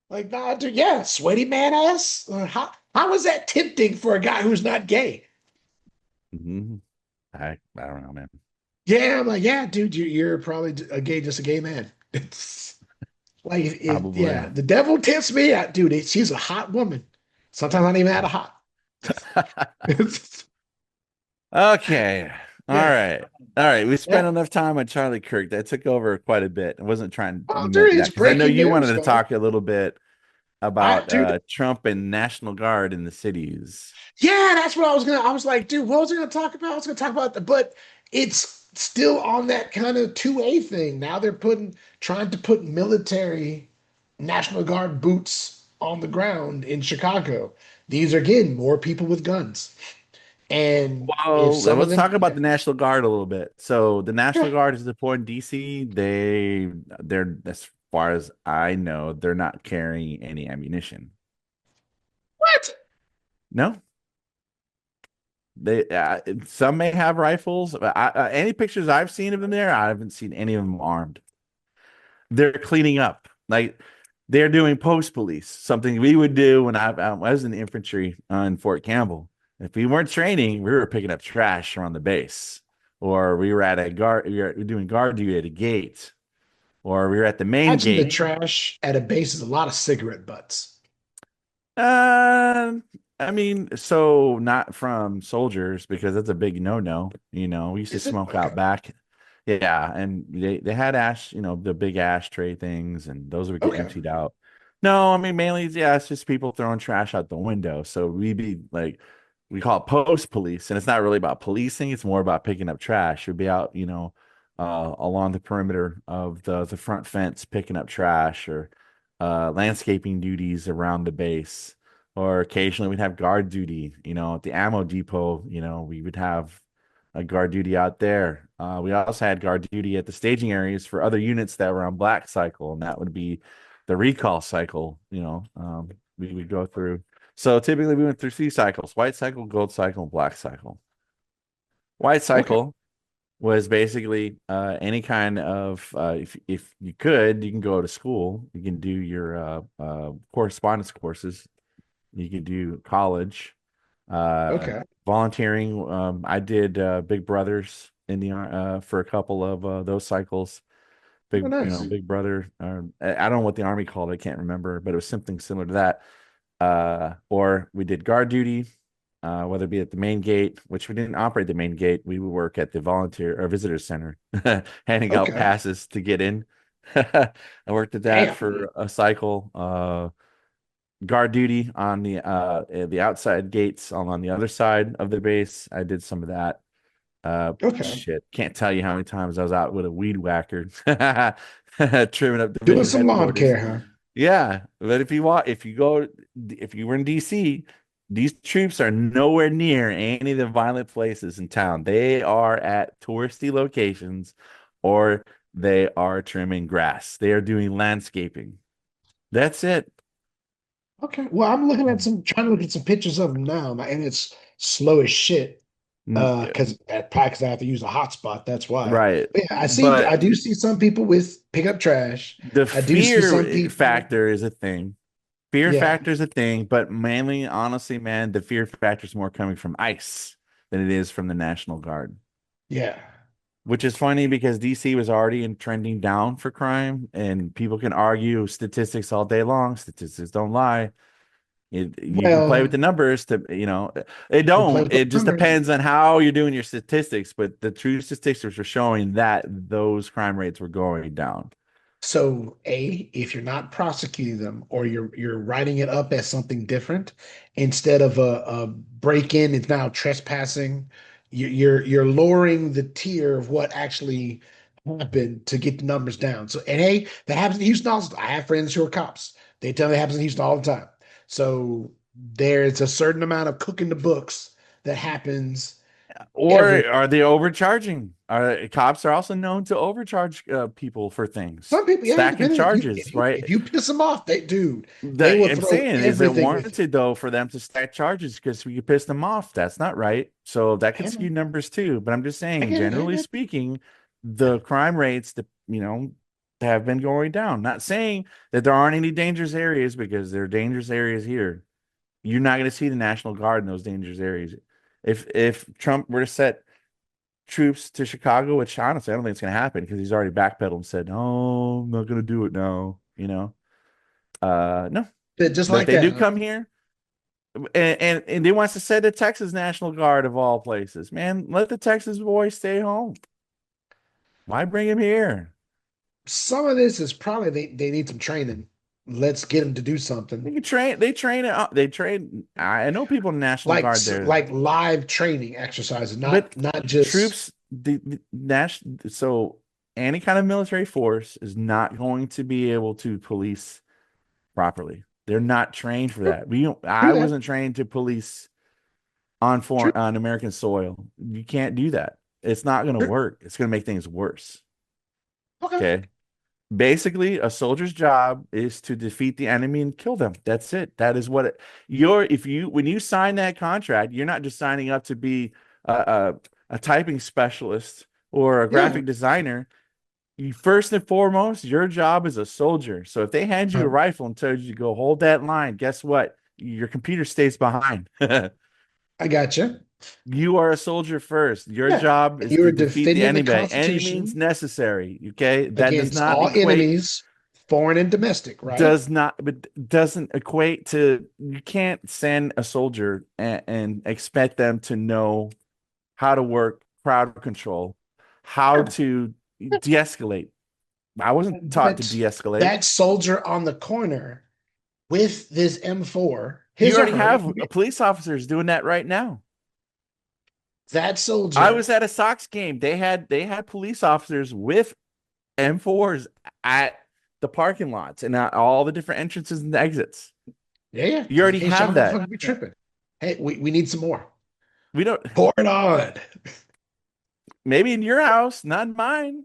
Like, nah, dude, yeah, sweaty man ass. How is that tempting for a guy who's not gay? Mhm. I don't know, man. Yeah, I'm like, yeah, dude, you're probably just a gay man. It's like, Probably. yeah, the devil tempts me out, dude. She's a hot woman. Sometimes I don't even have a hot. Okay. All Yeah, right. All right. We spent yeah. enough time on Charlie Kirk. That took over quite a bit. I wasn't trying Oh, meant dude, that it's because I know breaking you wanted news, to man. talk a little bit about Dude, Trump and National Guard in the cities. yeah, that's what I was gonna. I was like, dude, what was I gonna talk about? I was gonna talk about but it's still on that kind of 2A thing. Now they're trying to put military National Guard boots on the ground in Chicago. These are again more people with guns. And if Well, some of let's them, talk about the National Guard a little bit. So the National yeah, Guard is deployed in DC. They're as far as I know, they're not carrying any ammunition. what? No, they some may have rifles, but any pictures I've seen of them there, I haven't seen any of them armed. They're cleaning up. Like they're doing post police, something we would do when I was in the infantry in Fort Campbell. If we weren't training, we were picking up trash around the base, or we were at a guard, we were doing guard duty at a gate, or we were at the main Imagine the gate. trash at a base is a lot of cigarette butts. Um, I mean, so not from soldiers because that's a big no-no. We used to Is it? smoke Okay. out back. Yeah, and they had ash, the big ashtray things, and those would get Okay. emptied out. No, I mean mainly, yeah, it's just people throwing trash out the window. So we'd be like, we call it post police, and it's not really about policing. It's more about picking up trash. We'd be out, along the perimeter of the front fence picking up trash or landscaping duties around the base. Or occasionally we'd have guard duty, at the ammo depot, we would have a guard duty out there. We also had guard duty at the staging areas for other units that were on black cycle, and that would be the recall cycle, we would go through. So typically we went through three cycles: white cycle, gold cycle, and black cycle. White Okay. cycle was basically any kind of if you could, you can go to school, you can do your correspondence courses, you can do college, uh, Okay. volunteering. I did Big Brothers in the for a couple of those cycles. Oh, nice. Big Brother. I don't know what the Army called it. I can't remember, but it was something similar to that. Or we did guard duty, whether it be at the main gate, which we didn't operate the main gate. We would work at the volunteer or visitor center, handing out Okay. passes to get in. I worked at that Damn. for a cycle. Guard duty on the outside gates on the other side of the base. I did some of that. Okay. Shit, can't tell you how many times I was out with a weed whacker, trimming up Doing division some lawn headquarters. care, huh? Yeah, but if you were in DC, these troops are nowhere near any of the violent places in town. They are at touristy locations, or they are trimming grass. They are doing landscaping. That's it. Okay. Well, I'm looking at trying to look at some pictures of them now, and it's slow as shit. Because at Plax I have to use a hotspot. That's why. Right. But yeah, I But do see some people with pick up trash. the I do see some fear people. factor is a thing. Fear Yeah. factor is a thing, but mainly, honestly, man, the fear factor is more coming from ICE than it is from the National Guard, Yeah. which is funny because DC was already in trending down for crime, and people can argue statistics all day long. Statistics don't lie. You can play with Well, the numbers it you play don't. with those It just numbers. depends on how you're doing your statistics, but the true statistics were showing that those crime rates were going down. So, A, if you're not prosecuting them or you're writing it up as something different instead of a break-in, it's now trespassing. You're lowering the tier of what actually happened to get the numbers down. So, and hey, that happens in Houston also. I have friends who are cops. They tell me it happens in Houston all the time. So there's a certain amount of cooking the books that happens every. Or are they overcharging? Cops are also known to overcharge people for things, Some people, yeah, stacking depending if you charges, right? if you piss them off, they will I'm throw saying, is it everything at you. warranted though for them to stack charges because we could piss them off? That's not right. So that could skew And numbers too. But I'm just I saying, get it. I generally get it. speaking, the crime rates that have been going down. Not saying that there aren't any dangerous areas because there are dangerous areas here. You're not going to see the National Guard in those dangerous areas. If Trump were to set troops to Chicago, which honestly I don't think it's going to happen because he's already backpedaled and said, "No, I'm not going to do it now." No. Just But if like they that, do huh? come here, and they wants to send the Texas National Guard of all places, man, let the Texas boys stay home. Why bring him here? Some of this is probably they need some training. Let's get them to do They something can train. They train it. They train. I know people in the National like Guard there, like live training exercises, but not just. troops, the national. So any kind of military force is not going to be able to police properly. They're not trained for True, that. I true that. wasn't trained to police True. on American soil. You can't do that. It's not going to True. work. It's going to make things worse. Okay. Okay. Basically, a soldier's job is to defeat the enemy and kill them. That's it. That is what if you when you sign that contract, you're not just signing up to be a typing specialist or a Yeah. graphic designer. You first and foremost, your job is a soldier. So if they hand you a Um, rifle and tell you to go hold that line, guess what? Your computer stays behind. I got you. You are a soldier first. Your Yeah. job And is you to are defeat the defending the enemy by any means Constitution necessary. Okay. That against all enemies, foreign and domestic, right? doesn't equate to you can't send a soldier and expect them to know how to work crowd control, how Sure. to de-escalate. I wasn't taught to But de-escalate. that soldier on the corner with this M4, You his or already her, have police officers doing that right now. that I was soldier, at a Sox game. They had police officers with M4s at the parking lots and at all the different entrances and exits. yeah, yeah. You already Hey, have Sean, that. fucking be tripping. Hey, we need some more. We don't. Pour it on. Maybe in your house, not in mine.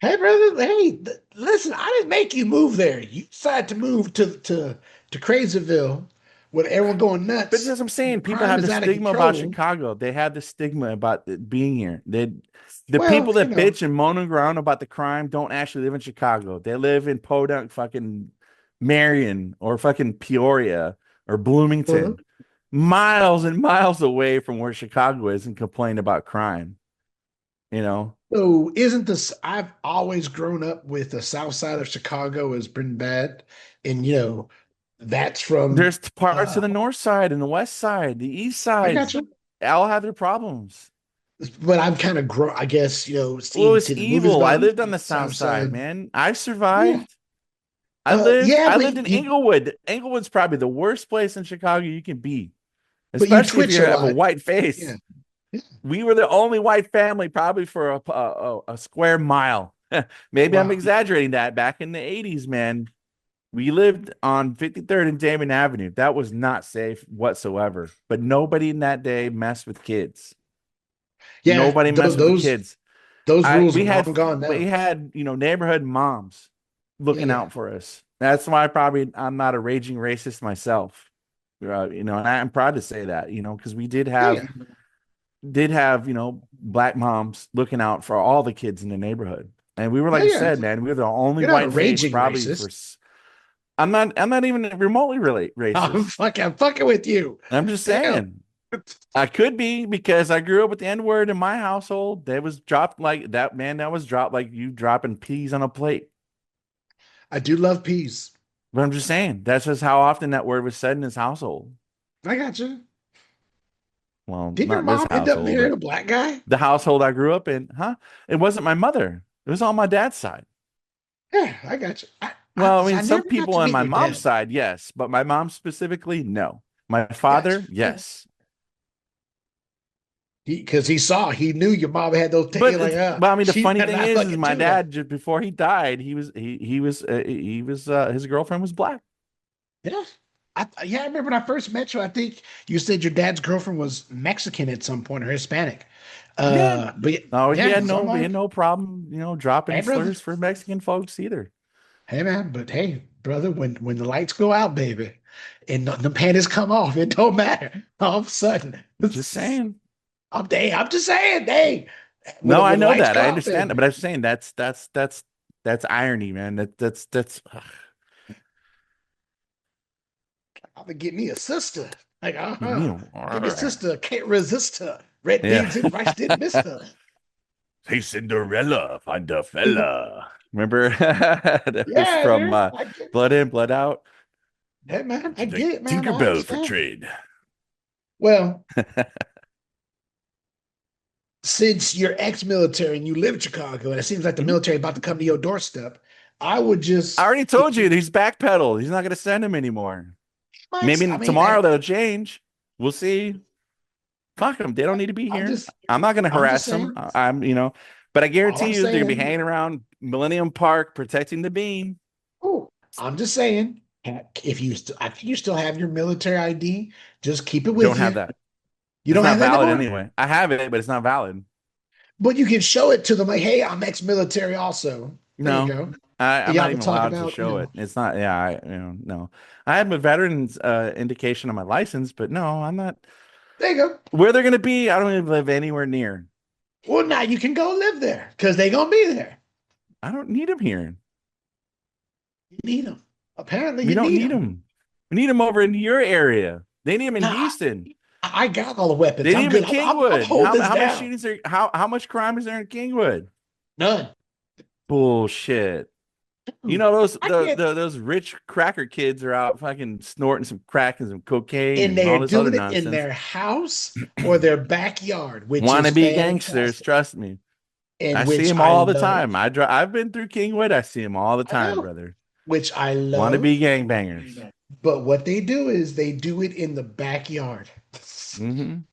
Hey, brother. Hey, listen. I didn't make you move there. You decided to move to Crazyville, with everyone going But that's nuts. what I'm saying. People Crime have is the out of stigma about control. Chicago. They have the stigma about being here. The Well, people that bitch and moan and groan about the crime don't actually live in Chicago. They live in Podunk, fucking Marion, or fucking Peoria or uh, Bloomington, miles and miles away from where Chicago is, and complain about crime. You know, so isn't this? I've always grown up with the South Side of Chicago has been bad, and that's from. there's parts of uh the north side and the west side, the east I side, got you, all have their problems. but I've kind of grown. I guess Well, see it's the movies evil. I about lived on the south South side, Side. man. I Yeah, survived. I lived yeah, I lived in Inglewood. Inglewood's probably the worst place in Chicago you can be, but you especially if twitch you a have a lot. white Yeah, face. yeah. We were the only white family probably for a square mile. Maybe I'm Wow. exaggerating that. Back in the 80s, man, we lived on 53rd and Damon Avenue. That was not safe whatsoever. But nobody in that day messed with kids. Yeah, Nobody messed with the kids. those I rules we are had long gone we now. had neighborhood moms Yeah, looking yeah, out for us. That's why I'm not a raging racist myself. And I'm proud to say that, because we yeah, yeah, did have black moms looking out for all the kids in the neighborhood. And we were, yeah, like I yeah. said, man, we were the only You're not a white face raging probably racist. for. I'm not even remotely really racist. I'm fucking with you. I'm just Damn. saying. I could be, because I grew up with the N word in my household. That was dropped like that, man. That was dropped like you dropping peas on a plate. I do love peas. But I'm just saying, that's just how often that word was said in his household. I got you. Well, Did your not this mom end up household, marrying but a black guy? the household I grew up in, huh? It wasn't my mother. It was on my dad's side. Yeah, I got you. Well, I mean, I some never got people to on meet my your mom's dad. side, yes, but my mom specifically, no. My I got father, you. Yeah. yes. Because he knew your mom had those. But You're like, I mean, the she funny better thing not is fucking my tell that. dad just before he died, he was his girlfriend was black. Yeah. I remember when I first met you. I think you said your dad's girlfriend was Mexican at some point or Hispanic. Yeah. But No, he yeah, had so I'm no he had like, no problem, dropping hey, brother. slurs for Mexican folks either. Hey, man. But hey, brother, when the lights go out, baby, and the panties come off, it don't matter. All of a sudden, Just saying. I'm just saying, hey, No, I when the know lights that. go I out, understand that, baby. but I'm saying that's irony, man. That's I'm gonna get me a sister. Like, give me give me a a sister. Can't resist her. Red yeah. beans and rice didn't miss her. Hey, Cinderella, find a fella. Remember that was Yeah, from man. I get it. Blood In, Blood Out. Hey, man. I She's like get it, man. I Tinkerbell for understand. trade. Well, since you're ex-military and you live in Chicago, and it seems like the Mhm. military is about to come to your doorstep, I would I just, already told you he's backpedaled. He's not going to send him anymore. I Maybe mean, tomorrow they'll change. We'll see. Fuck them. They don't need to be I'm here. just, I'm not going to I'm just harass them. saying. But I All guarantee I'm you they're going to be saying. hanging around Millennium Park protecting the beam. Oh, I'm just saying. If you, I think you still have your military ID. Just keep it Don't with have you. that. You It's don't not have that valid anymore, anyway. I have it, but it's not valid. but you can show it to them like, "Hey, I'm ex-military, also." There you No, go. I'm And y'all not can even talk allowed to about, show it. It's not. Yeah, no. I have a veteran's indication on my license, but no, I'm not. there you go. Where they're gonna be, I don't even live anywhere near. Well, now you can go live there because they gonna be there. I don't need them here. You need them. Apparently, We you don't need need them. them. We need them over in your area. They need them in Now, Houston. I got all the weapons. They need I'm them in good. I'm Kingwood. hold this How much down. shootings are how much crime is there in Kingwood? None. Bullshit. You Dude, know those I get, those rich cracker kids are out fucking snorting some crack and some cocaine and and they're all this other doing it in nonsense. their house or their backyard, which is Wannabe gangsters, fantastic. trust me. I And see which them I all the love. time. I've been through Kingwood. I see them all the I time, know. brother. Which I Wannabe love. gangbangers. But what they do is they do it in the backyard. Hmm.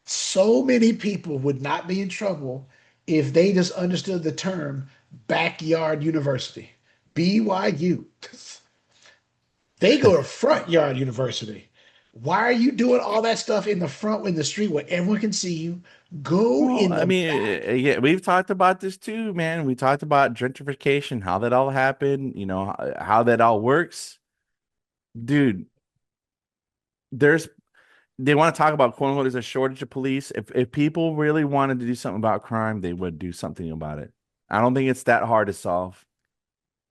So many people would not be in trouble if they just understood the term backyard university. BYU. They go to front yard university. Why are you doing all that stuff in the front in the street where everyone can see you? Go Well, in I the mean, back. yeah, we've talked about this too, man. We talked about gentrification, how that all happened, how that all works. Dude, there's they want to talk about quote unquote there's a shortage of police. If people really wanted to do something about crime, they would do something about it. I don't think it's that hard to solve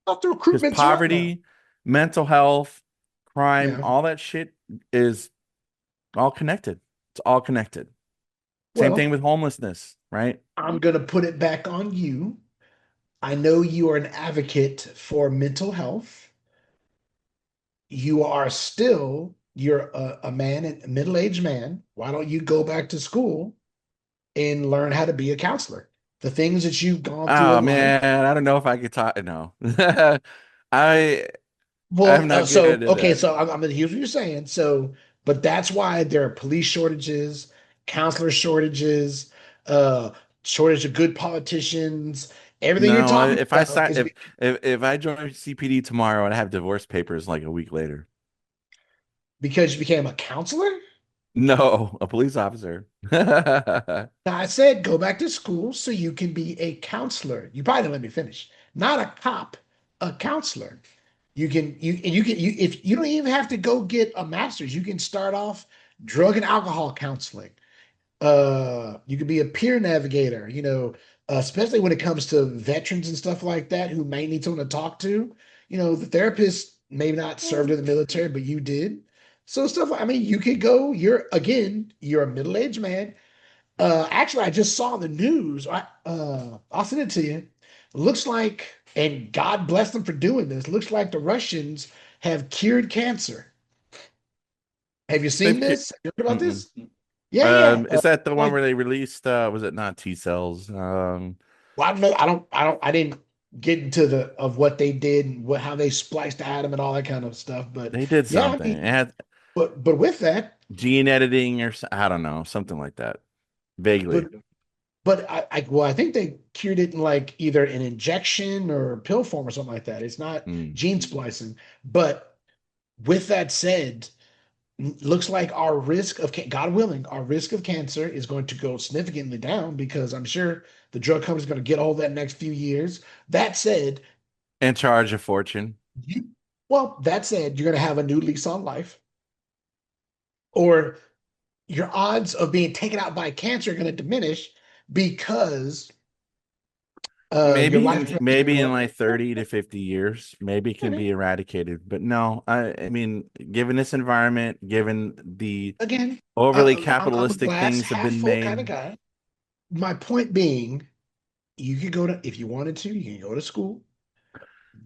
Thought the because recruitment's up now. poverty, mental health, crime, Yeah. all that shit is all connected. It's all connected. Same thing Well, with homelessness, right? I'm going to put it back on you. I know you are an advocate for mental health. You are still, you're a man, a middle-aged man. Why don't you go back to school and learn how to be a counselor? The things that you've gone through Oh in life. man, I don't know if I could talk. No, I I'm Well, not so good at okay, that. so I'm gonna here's what you're saying. So, but that's why there are police shortages, counselor shortages, uh, shortage of good politicians. Everything you're No, talking if I about sign is if I join CPD tomorrow, I'd have divorce papers like a week later. because you became a counselor. No, a police officer. Now, I said go back to school so you can be a counselor. You probably didn't let me finish. Not a cop, a counselor. You if you don't even have to go get a master's, you can start off drug and alcohol counseling. You could be a peer navigator, especially when it comes to veterans and stuff like that who may need someone to talk to. The therapist may not served in the military, but you did. So stuff, I mean, you could go, you're a middle-aged man. Actually, I just saw the news. I'll send it to you. Looks like, and God bless them for doing this, looks like the Russians have cured cancer. Have you seen They've ki- this? Have you heard about Mm-mm. this? Yeah, yeah. Is that the one Like where they released was it not T cells? Well, I don't know. I didn't get into the of what they did and how they spliced the atom and all that kind of stuff. But They did yeah, I something. mean, It had but with that, gene editing or I don't know, something like that. but Vaguely. I think they cured it in like either an injection or pill form or something like that. It's not Mm. gene splicing. But with that said, looks like our risk of God willing, our risk of cancer is going to go significantly down because I'm sure the drug company is going to get all that next few years. That said, And charge a fortune. You, well, that said, you're going to have a new lease on life, or your odds of being taken out by cancer are going to diminish because your life expectancy is going to Maybe go in up. like 30 to 50 years, maybe it can Maybe. be eradicated. But no, I mean, given this environment, given the Again, overly I'm a capitalistic glass things have half been full kind of made. guy. My point being, you could go to, if you wanted to, you can go to school,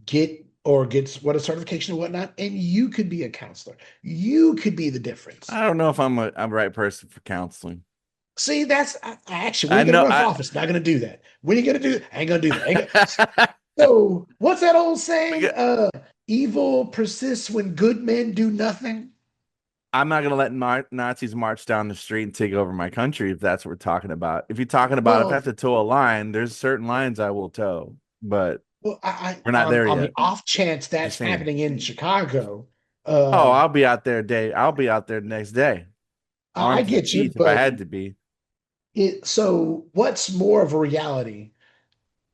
get what a certification and whatnot, and you could be a counselor. You could be the difference. I don't know if I'm the right person for counseling. See, that's I actually, when I you going to know run for I office, not going to do that. When you going to do it, I ain't going to do that. Ain't gonna, So, what's that old saying? Evil persists when good men do nothing. I'm not gonna let Nazis march down the street and take over my country if that's what we're talking about. If you're talking about if I have Well, to toe a line, there's certain lines I will toe. But Well, We're not there on the yet. off chance that's Just saying. happening in Chicago, Oh, uh, I'll be out there day. I'll be out there the next day, I armed to the get you, teeth if I but had to be. so what's more of a reality?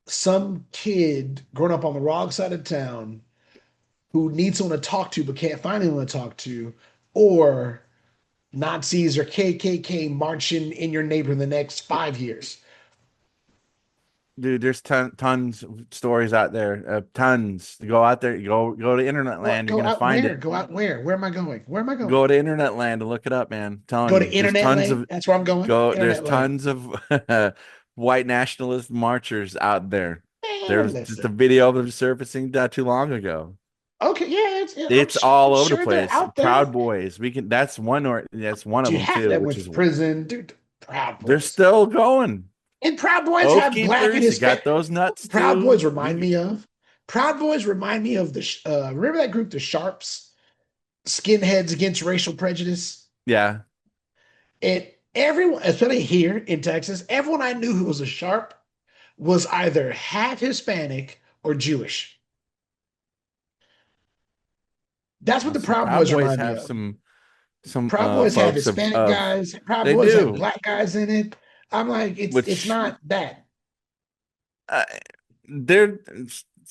Some kid growing up on the wrong side of town who needs someone to talk to but can't find anyone to talk to, or Nazis or KKK marching in your neighborhood in the next 5 years. Dude, there's tons of stories out there. Tons. Go out there. Go to internet What? land. You're Go gonna out find where? it. Go out where? Where am I going? Where am I going? Go to internet land and look it up, man. I'm telling Go to you, there's internet tons land. of That's where I'm going. go. There's Internet land. tons of white nationalist marchers out there. There Man, was just a listen. video of them surfacing not too long ago. Okay, yeah, It's all I'm over the sure they're place. out there. Proud Boys. We can. That's one or that's one of Do you them have too, that which went is to prison, dude? Proud they're Boys. still going. And Proud Boys Oath have black and Keepers. You got Hispanic. those nuts Proud Boys too. remind me of. Proud Boys remind me of the. Remember that group, the Sharps, skinheads against racial prejudice. Yeah. And everyone, especially here in Texas, everyone I knew who was a Sharp was either half Hispanic or Jewish. That's what the See, Proud Proud Boys Boys remind me have of. some Proud Boys have folks Hispanic of guys. Proud they Boys have do, black guys in it. I'm like, it's which not that. uh, they're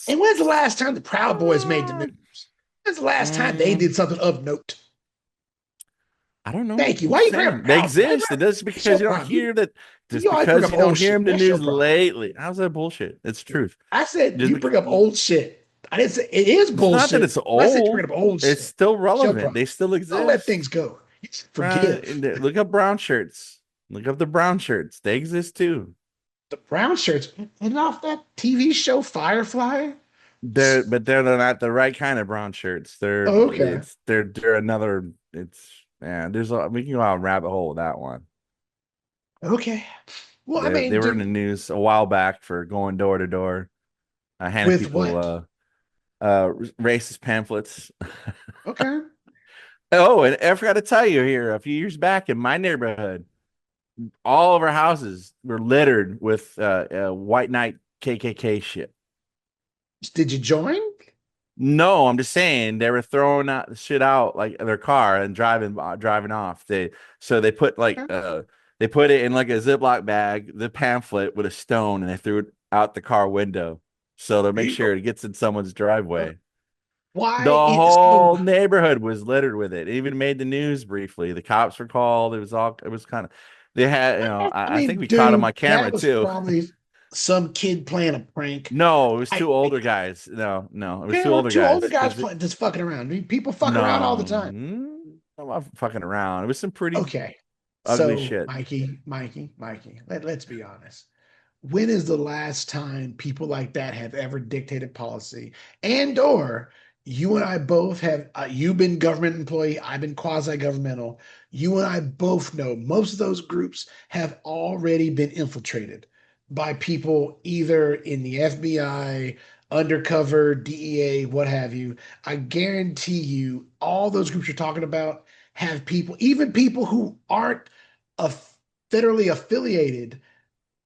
And when's the last time the Proud Boys made the uh, news? When's the last time they mm, did something of note? I don't know. Thank you. I'm Why just you bring up saying they Proud? Why you bring exist. up And that's it's your because you don't problem? hear that. Just You always bring because up you don't old hear shit. them in the That's your news problem. lately. How's that bullshit? It's truth. I said Just you because, bring up old shit. I didn't say it is it's not that bullshit. it's I said you bring old. up old It's shit. still It's your relevant. problem. They still Don't let exist. things go. You forgive. Look up brown shirts. Look up the brown shirts. They exist too. The brown shirts and off that TV show Firefly. They're not the right kind of brown shirts. Oh, okay. They're another. It's man. We can go out and rabbit hole with that one. Okay. Well, I They mean, were in the dude, news a while back for going door to door, handing with people what? racist pamphlets. Okay. Oh, and I forgot to tell you here a few years back in my neighborhood, all of our houses were littered with white knight KKK shit. Did you join? No, I'm just saying they were throwing out the shit out like their car and driving off. They put Okay. they put it in like a Ziploc bag, the pamphlet with a stone, and they threw it out the car window. So to make sure it gets in someone's Uh, driveway. The why is so? whole neighborhood was littered with it. It even made the news briefly. The cops were called. It was kind of they had, I I think mean, we caught them dude, on camera that was too. probably some kid playing a prank. No, it was I two older guys. No, it was Yeah, two well, older two older guys guys because just fucking around. I mean, people fuck around all the no, time. I'm not fucking around. It was some pretty Okay. ugly So, shit. Mikey, let's be honest. When is the last time people like that have ever dictated policy? And or you and I both have you've been government employee, I've been quasi-governmental. You and I both know most of those groups have already been infiltrated by people either in the FBI, undercover, DEA, what have you. I guarantee you all those groups you're talking about have people, even people who aren't a federally affiliated,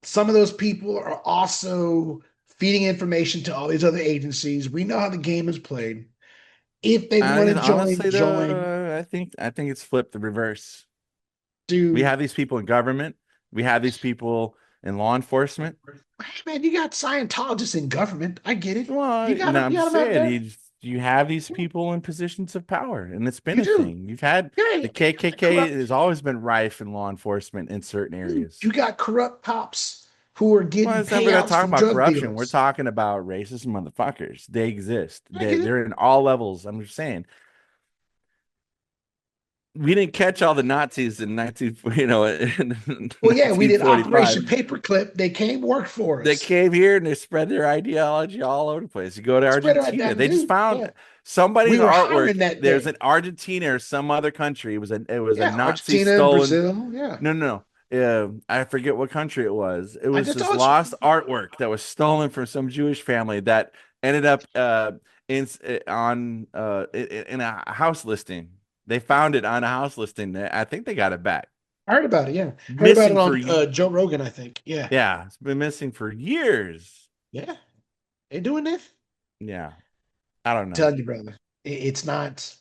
some of those people are also feeding information to all these other agencies. We know how the game is played. If they want to join, Honestly, join. though, I think it's flipped the reverse. We Dude, have these people in government. We have these people in law enforcement. hey man, you got Scientologists in government. I get it. Well, I'm You got just them out saying, there. you have these people in positions of power, and it's been You a do. thing. You've had Yeah, the you got KKK corrupt. has always been rife in law enforcement in certain areas. You got corrupt cops who are Well, getting it's not we're not payouts talking from about drug corruption. We're dealers. talking about racist motherfuckers. They exist. I get it. They're in all levels. I'm just saying we didn't catch all the Nazis in 19, in Well, yeah, we did 1945. Operation Paperclip. They came work for They us. came here and they spread their ideology all over the place. You go to Spread it Argentina, that they just dude. found Yeah. somebody's We were artwork. hiring that There's day. an Argentina or some other country. It was a Yeah, Nazi Argentina and stolen. Brazil. Yeah. No. I forget what country it was. It I was just this told you. lost artwork that was stolen from some Jewish family that ended up in a house listing. They found it on a house listing. I think they got it back. I heard about it. Yeah. Heard about it Missing for on Joe Rogan, I think. Yeah. yeah, it's been missing for years. Yeah. They doing this? Yeah, I don't know. Tell you, brother, it's not.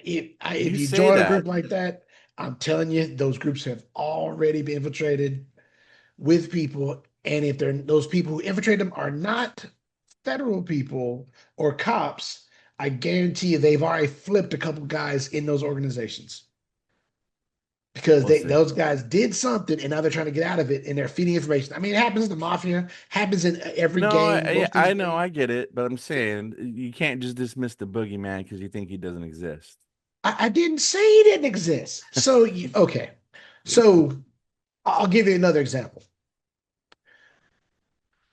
If You you say join a group that. like that, I'm telling you, those groups have already been infiltrated with people. And if they're those people who infiltrate them are not federal people or cops, I guarantee you they've already flipped a couple guys in those organizations because We'll see. those guys did something and now they're trying to get out of it and they're feeding information. I mean, it happens in the mafia, happens in every No, gang, yeah, most of these I know, gangs. I get it, but I'm saying you can't just dismiss the boogeyman because you think he doesn't exist. I didn't say it didn't exist. So, okay. So I'll give you another example.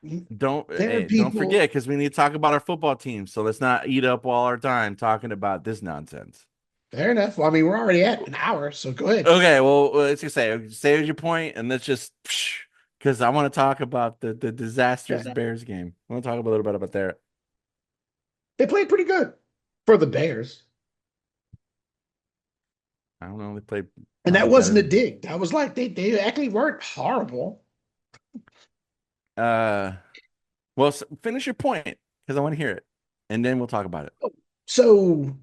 There are Don't people, forget because we need to talk about our football team. So let's not eat up all our time talking about this nonsense. fair enough. Well, I mean, we're already at an hour, so go ahead. Okay, well, let's just say your point, and let's just because I want to talk about the disastrous Okay. Bears game. I want to talk a little bit about there. They played pretty good for the Bears. I don't know. They played And that probably better wasn't a than dig. That was like they actually weren't horrible. uh. Well, finish your point because I want to hear it, and then we'll talk about it. So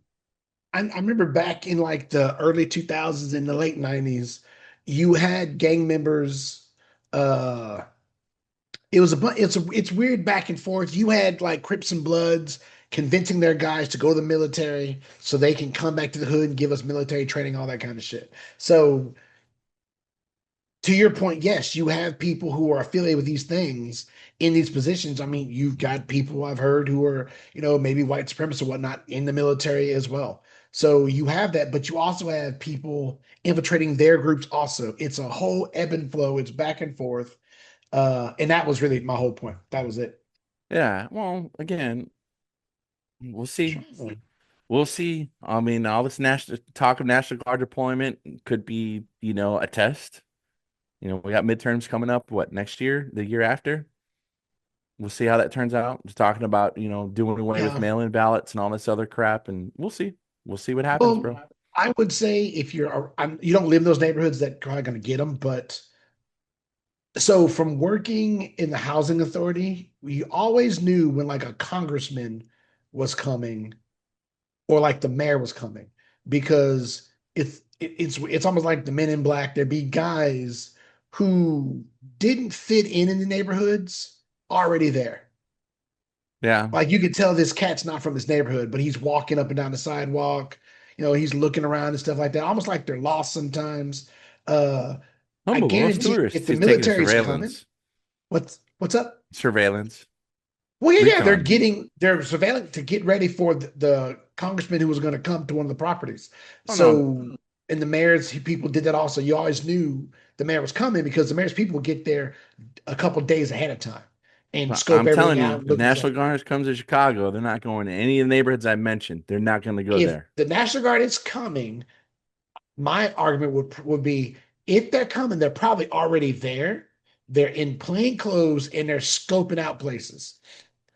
I remember back in like the early 2000s and the late 90s, you had gang members. Uh, it's weird back and forth. You had like Crips and Bloods convincing their guys to go to the military so they can come back to the hood and give us military training, all that kind of shit. So to your point, yes, you have people who are affiliated with these things in these positions. I mean, you've got people I've heard who are, maybe white supremacists or whatnot in the military as well. So you have that, but you also have people infiltrating their groups also. It's a whole ebb and flow, it's back and forth. And that was really my whole point. That was it. Yeah. Well, again, we'll see. Traveling. We'll see. I mean, all this national talk of National Guard deployment could be, a test. We got midterms coming up, what, next year, the year after? We'll see how that turns out. Just talking about, doing away with Yeah. mail-in ballots and all this other crap, and we'll see. We'll see what happens, Well, bro. I would say if you don't live in those neighborhoods that are going to get them, but so from working in the housing authority, we always knew when like a congressman was coming or like the mayor was coming because it's almost like the Men in Black. There'd be guys who didn't fit in the neighborhoods already there. Yeah. Like you could tell this cat's not from this neighborhood, but he's walking up and down the sidewalk. He's looking around and stuff like that, almost like they're lost sometimes. Uh, I Humble, those guarantee if tourists. the He's taking military's coming, surveillance. what's up? Surveillance. Well, yeah, Recon. they're surveilling to get ready for the congressman who was going to come to one of the properties. Oh no. So, and the people did that also. You always knew the mayor was coming because the mayor's people would get there a couple days ahead of time and scope I'm everything telling out you, and if look and National stuff. Guard comes to Chicago, they're not going to any of the neighborhoods I mentioned. They're not going to go If there. the National Guard is coming, my argument would be if they're coming, they're probably already there. They're in plain clothes and they're scoping out places.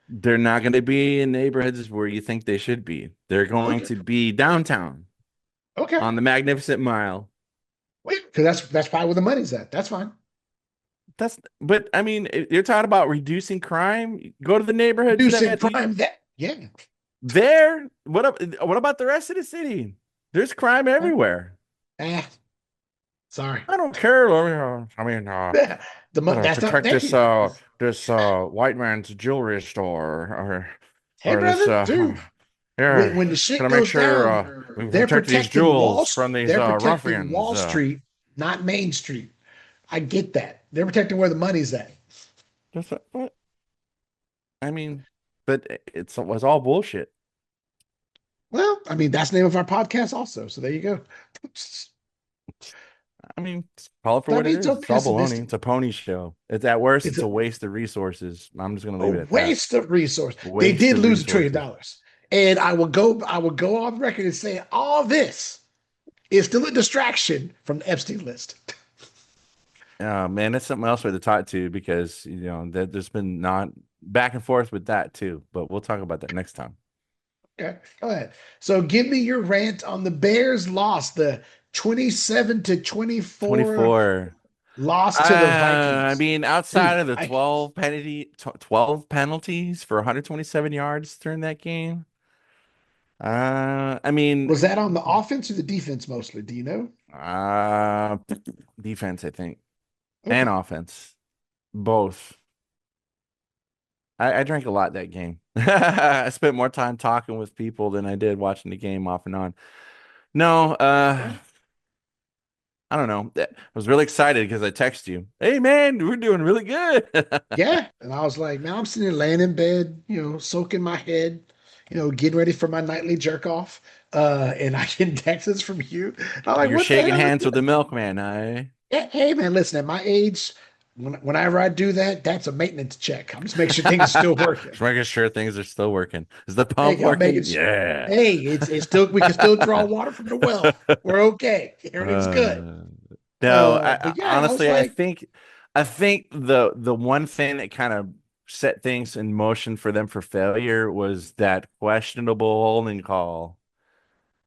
They're not going to be in neighborhoods where you think they should be. They're going Okay, to be downtown okay, on the Magnificent Mile. because that's probably where the money's at. That's fine. But I mean, you're talking about reducing crime. Go to the neighborhoods Reducing that crime. That yeah. there. What about the rest of the city? There's crime everywhere. Ah, sorry. I don't care. I mean, That's not. protect Thank this you. white man's jewelry store Hey, this brother, dude. here. When the Gotta shit make goes sure down, we they're protect these protecting jewels from these They're protecting ruffians. Wall Street, not Main Street. I get that. They're protecting where the money's at. What? I mean, but it was all bullshit. Well, I mean, that's the name of our podcast, also. So there you go. I mean, call it for I what it mean, it's is. so It's all baloney. pessimistic. It's a pony show. It's at worst, It's it's a waste of resources. I'm just gonna a leave it at that. waste of resource. They Waste did of lose $1 trillion. resources. And I will go on record and say all this is still a distraction from the Epstein list. Man, that's something else we have to talk to because that there's been not back and forth with that too. But we'll talk about that next time. Okay, go ahead. So give me your rant on the Bears loss, the 27 to 24. 24. lost to the I Vikings. mean, outside To of the the Vikings. 12 penalties for 127 yards during that game, I mean, Was that on the offense or the defense mostly? Do you know? uh, defense, I think, and Okay. offense, both. I drank a lot that game. I spent more time talking with people than I did watching the game off and on. No, Yeah. I don't know. I was really excited because I texted you, "Hey man, we're doing really good." Yeah. And I was like, man, I'm sitting there laying in bed, soaking my head, getting ready for my nightly jerk off. And I get texts from you. I'm like, You're what the shaking hell is hands with the this? milkman, Hey, man, listen, at my age, whenever I do that, that's a maintenance check. I'm just making sure things are still working. Just making sure things are still working. Is the pump Hey, I'm making working? sure. Yeah. Hey, it's still we can still draw water from the well. We're okay. Everything's good. Uh, no, But yeah, I was honestly, like, I think the one thing that kind of set things in motion for them for failure was that questionable holding call.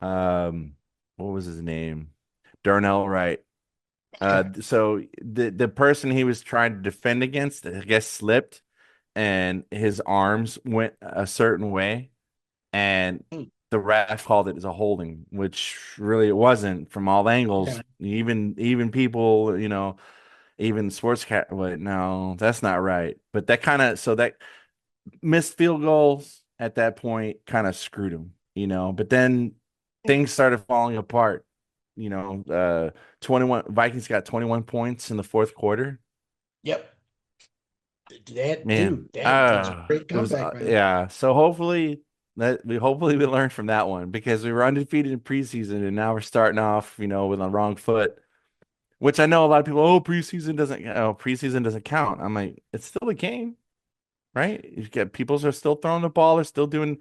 Um, what was his name? Darnell Wright. okay, So the person he was trying to defend against, I guess, slipped and his arms went a certain way, and mm, the ref called it as a holding, which really it wasn't from all angles. yeah. Even people, even sports cat, wait, no, that's not right. But that kind of so that missed field goals at that point kind of screwed him. But then things started falling apart. 21 Vikings got 21 points in the fourth quarter. Yep. That Man, dude, that was a great it was comeback, man. yeah. So hopefully we learn from that one because we were undefeated in preseason and now we're starting off, with on the wrong foot. Which I know a lot of people, preseason doesn't count. I'm like, it's still a game, right? You get people are still throwing the ball, they're still doing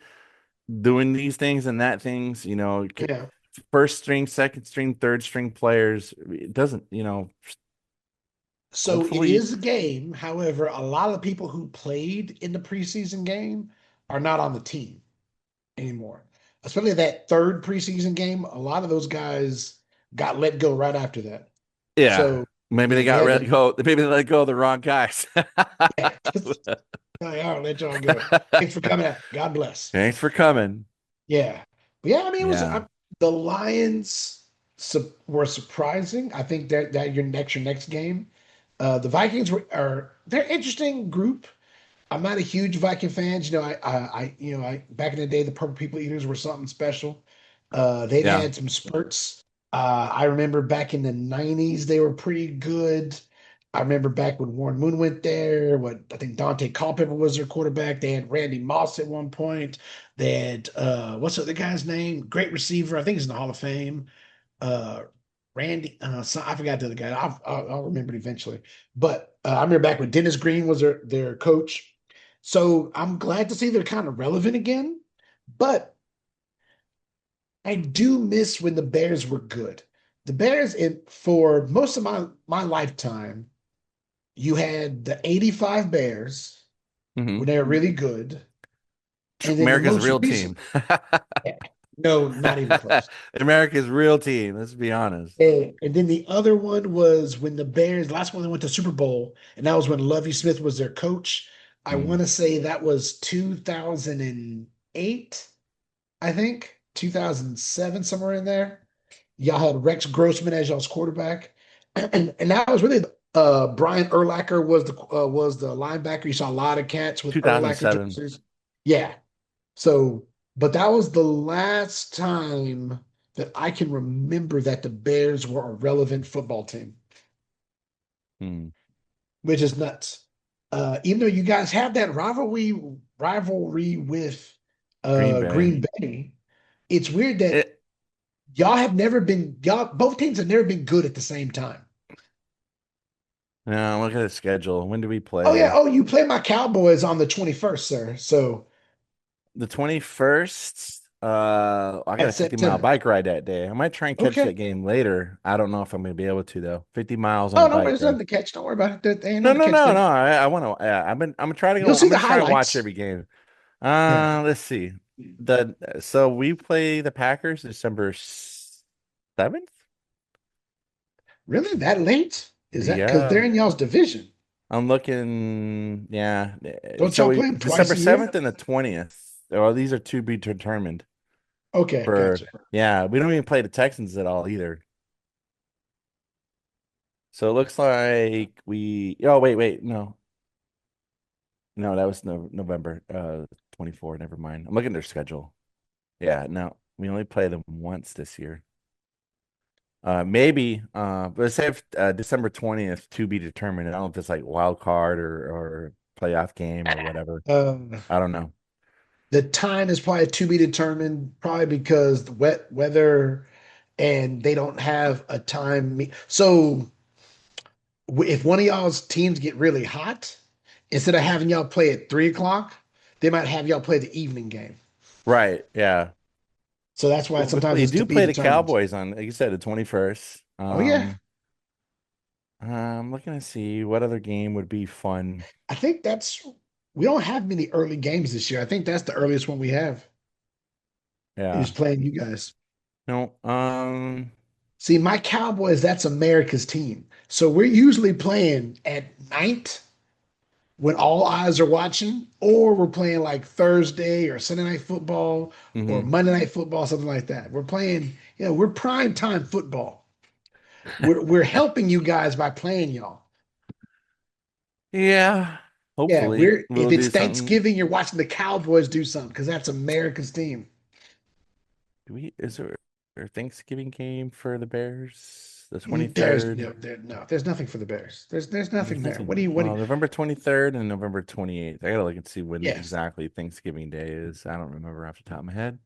these things and that things, Yeah. first string, second string, third string players. It doesn't, So it hopefully, is a game. However, a lot of the people who played in the preseason game are not on the team anymore. Especially that third preseason game, a lot of those guys got let go right after that. yeah. So, Maybe they they got had let to, go. Maybe they let go of the wrong guys. yeah, just, I'll let y'all go. Thanks for coming out. God bless. Thanks for coming. Yeah. But yeah, I mean, Yeah. the Lions were surprising. I think that your next game. The Vikings they're interesting group. I'm not a huge Viking fan. Back in the day, the Purple People Eaters were something special. They've Yeah. had some spurts. I remember back in the '90s, they were pretty good. I remember back when Warren Moon went there. What I think Dante Culpepper was their quarterback. They had Randy Moss at one point. They had what's the other guy's name? Great receiver. I think he's in the Hall of Fame. Uh, Randy. I forgot the other guy. I'll remember it eventually. But I remember back when Dennis Green was their coach. So I'm glad to see they're kind of relevant again. But I do miss when the Bears were good. The Bears, for most of my lifetime, you had the '85 Bears Hmm. when they were really good, and then the America's most real recent. team. Yeah, no, not even close. America's real team. Let's be honest. And then the other one was when the Bears, last one they went to Super Bowl, and that was when Lovie Smith was their coach. I Mm. want to say that was 2008, I think, 2007, somewhere in there. Y'all had Rex Grossman as y'all's quarterback. And that was really Brian Urlacher was the linebacker. You saw a lot of cats with Urlacher 2007. jerseys. Yeah. So, but that was the last time that I can remember that the Bears were a relevant football team, Mm. which is nuts. Even though you guys have that rivalry with Green Bay. Green Bay, it's weird that It, y'all both teams have never been good at the same time. no, look at the schedule. When do we Oh yeah, play? oh you play my Cowboys on the 21st, sir. So The 21st. I got at a 50-mile September. bike ride that day. I might try and catch that Okay. game later. I don't know if I'm gonna be able to though. 50 miles on Oh a no, bike, there's bro. nothing to catch. Don't worry about it. There ain't No, nothing to no, catch no, there. no. I want to. I'm gonna try to You'll go. I'm see the gonna try to watch highlights. every game. Yeah. Let's see. So we play the Packers December 7th. Really? That late? Is that because Yeah. they're in y'all's division? I'm looking. Yeah. Don't So y'all we play them twice December a year? 7th and the 20th. Oh, these are to be determined Okay, for, gotcha. yeah, we don't even play the Texans at all either. So it looks like oh, wait, no. No, that was November 24. Never mind. I'm looking at their schedule. Yeah, no, we only play them once this year. Maybe, but let's say if, December 20th to be determined. I don't know if it's like wild card or playoff game or whatever. Uh, I don't know. the time is probably to be determined, probably because the wet weather and they don't have a time. So if one of y'all's teams get really hot, instead of having y'all play at 3 o'clock, they might have y'all play the evening game. Right. Yeah. So that's why Well, sometimes we it's to do be play the determined. Cowboys on, like you said, the 21st. Oh yeah, I'm looking to see what other game would be fun. I think that's we don't have many early games this year. I think that's the earliest one we have is Yeah. playing you guys. No, See, my Cowboys, that's America's team. So we're usually playing at night when all eyes are watching, or we're playing like Thursday or Sunday night football or mhm. Monday night football, something like that. We're playing, we're prime time football. We're helping you guys by playing y'all. Yeah. Yeah, Hopefully we're if we'll it's do something. Thanksgiving, you're watching the Cowboys do something because that's America's team. Is there a Thanksgiving game for the Bears? The There's 23rd? no, there's nothing for the Bears. There's There's nothing there. nothing. What do Well, you, November 23rd and November 28th. I gotta look and see when yes. exactly Thanksgiving Day is. I don't remember off the top of my head.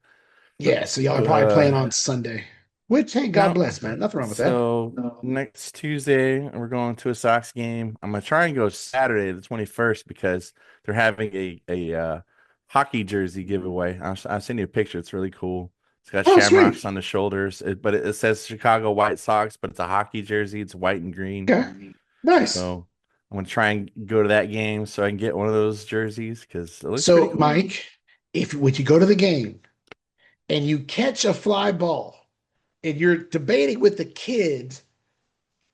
Yeah, so y'all are probably playing Uh, on Sunday. Which, hey, God no. bless, man. Nothing wrong with that. So next Tuesday, we're going to a Sox game. I'm gonna try and go Saturday, the 21st, because they're having a hockey jersey giveaway. I'll send you a picture. It's really cool. It's got Oh, shamrocks sweet. on the shoulders, but it says Chicago White Sox, but it's a hockey jersey. It's white and green. Okay. Nice. So I'm gonna try and go to that game so I can get one of those jerseys because it looks pretty So, cool. Mike, if when you go to the game and you catch a fly ball and you're debating with the kids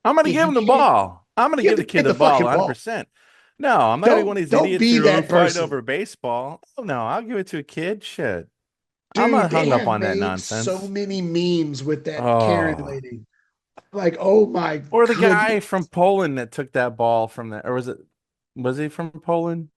I'm gonna if give you him the can't, ball. I'm gonna you have give to the kid get the the ball fucking ball. 100%. No, I'm not gonna be one of these Don't idiots be who that fight person. over baseball. Oh, no, I'll give it to a kid. Shit. I'm Dude, not they hung up have on that made so nonsense. many memes with that Karen Oh. lady. Like, oh my Or the guy goodness. from Poland that took that ball from that, or was he from Poland?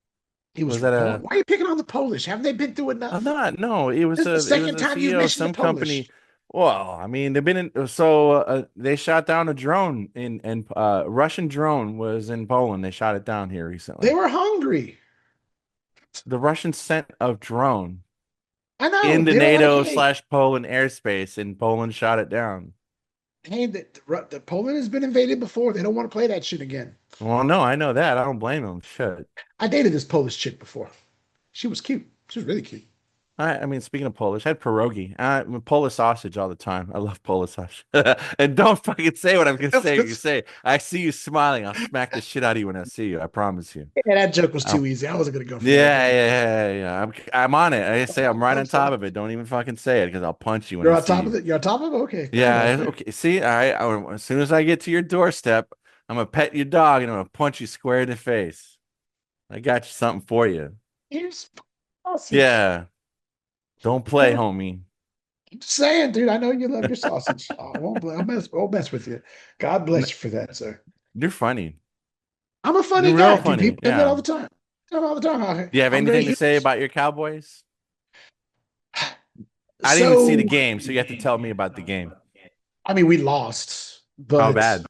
He was Was from that Poland. Why are you picking on the Polish? Haven't they been through I'm enough? not, no, This is the it was second a time you've CEO of mentioned the some company. Polish. Well, I mean, they've been in, so they shot down a drone in Russian drone was in Poland. They shot it down here They recently. were hungry. The Russians sent a drone I know. in the They were like, NATO hey, slash Poland airspace, and Poland shot it down. hey, the Poland has been invaded before. They don't want to play that shit again. Well, no, I know that. I don't blame them. Shit. I dated this Polish chick before. She was cute. She was really cute. I mean, speaking of Polish, I had pierogi. I'm Polish sausage all the time. I love Polish sausage. And don't fucking say what I'm gonna say. You say, I see you smiling. I'll smack the shit out of you when I see you. I promise you. Yeah, that joke was too I'll, easy. I wasn't gonna go for that. yeah, Never mind. yeah, yeah, yeah. I'm on it. I say I'm right I'm on top sorry. of it. Don't even fucking say it because I'll punch you when You're I on see top of you. it. You're on top of it. Okay, fair enough. Yeah, Fair. okay. See, as soon as I get to your doorstep, I'm gonna pet your dog and I'm gonna punch you square in the face. I got you something for you. Here's sausage. Yeah, don't play, I'm homie. just saying, dude. I know you love your sausage. I won't mess with you. God N- bless you for that, sir. You're funny. I'm a You're funny real guy, dude. funny. People tell me that all Yeah. the time. Tell me all the time. Do you have I'm very anything to say humorous. about your Cowboys? I didn't even see the So, game, so you have to tell me about the game. I mean, we lost, How but bad?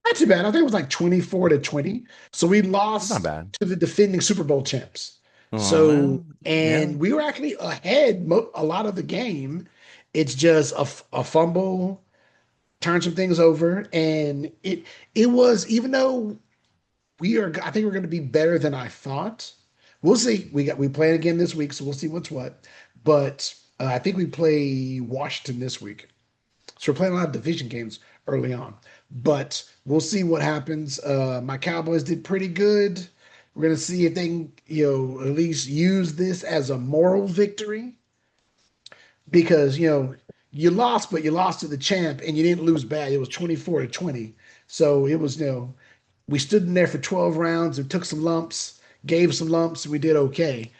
not too bad. I think it was like 24-20. So we It's not lost bad. to the defending Super Bowl champs. Oh, So, well, yeah. and we were actually ahead a lot of the game. It's just a fumble, turn some things over, and it was even though I think we're going to be better than I thought. We'll see. We play again this week, so we'll see what's what. But I think we play Washington this week. So we're playing a lot of division games early on, but we'll see what happens. My Cowboys did pretty good. We're gonna see if they can, at least use this as a moral victory because you lost, but you lost to the champ and you didn't lose bad. It was 24-20. So it was, we stood in there for 12 rounds and took some lumps, gave some lumps, and we did okay.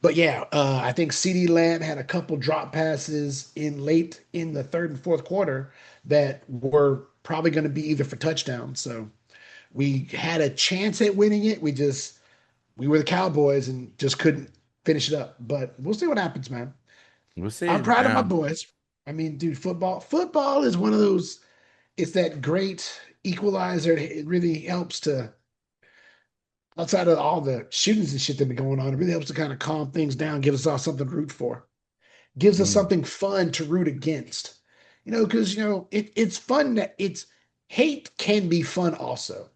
But yeah, I think CD Lamb had a couple drop passes in late in the third and fourth quarter that were probably going to be either for touchdowns. So we had a chance at winning it. We were the Cowboys and just couldn't finish it up. But we'll see what happens, man. We'll I'm see. proud of my boys. I mean, dude, football is one of those. It's that great equalizer. It really helps to, outside of all the shootings and shit that been going on, it really helps to kind of calm things down, give us all something to root for, gives us Mm. something fun to root against. Because it's fun that it's hate can be fun also.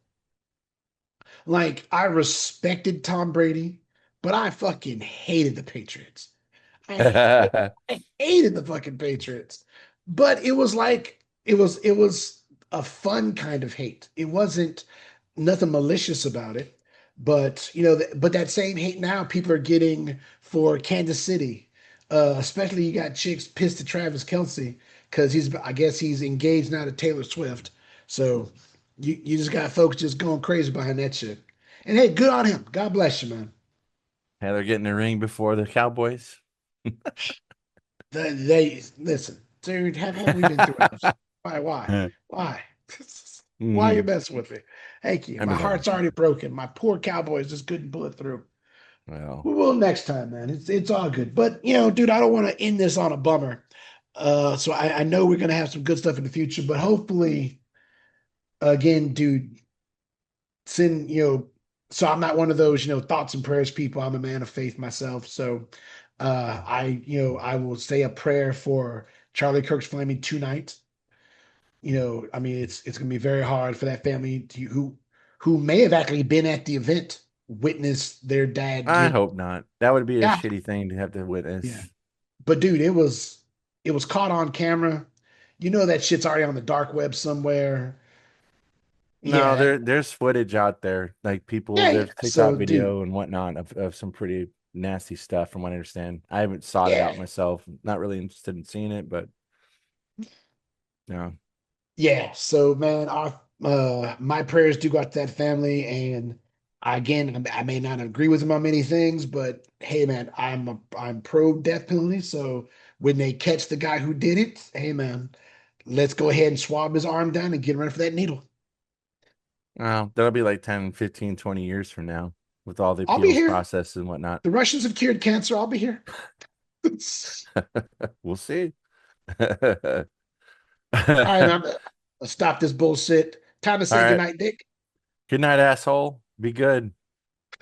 Like I respected Tom Brady, but I fucking hated the Patriots. I hated the fucking Patriots. But it was like it was a fun kind of hate. It wasn't nothing malicious about it. But but that same hate now people are getting for Kansas City. Especially you got chicks pissed at Travis Kelce because I guess he's engaged now to Taylor Swift. So you just got folks just going crazy behind that shit. And hey, good on him. God bless you, man. Yeah, they're getting a ring before the Cowboys. They listen, dude. Haven't we been through enough? Why? Why you Mhm. messing with me? Thank you. I My mean, heart's already broken. My poor Cowboys just couldn't pull it through. well, We will next time, man. It's all good. But dude, I don't want to end this on a bummer. So I know we're gonna have some good stuff in the future, but hopefully, again, dude, send so I'm not one of those thoughts and prayers people. I'm a man of faith myself. So I will say a prayer for Charlie Kirk's family tonight. I mean it's gonna be very hard for that family who may have actually been at the event, witnessed their dad I get. hope not. That would be a Yeah, shitty thing to have to yeah. witness. But dude, it was caught on camera. That shit's already on the dark web somewhere. Yeah, No, there's footage out there, like people, yeah, yeah. there's TikTok So dude, video and whatnot of some pretty nasty stuff from what I understand. I haven't sought it out yeah. myself. Not really interested in seeing it, but no. Yeah, so man, our my prayers do go out to that family, and again, I may not agree with him on many things, but hey, man, I'm pro death penalty. So when they catch the guy who did it, hey, man, let's go ahead and swab his arm down and get ready for that needle. Well, that'll be like 10, 15, 20 years from now with all the I'll be appeals here. process and whatnot. The Russians have cured cancer. I'll be here. All We'll see. right, All man, let's stop this bullshit. Time to say right. goodnight, Dick. Good night, asshole. Be good.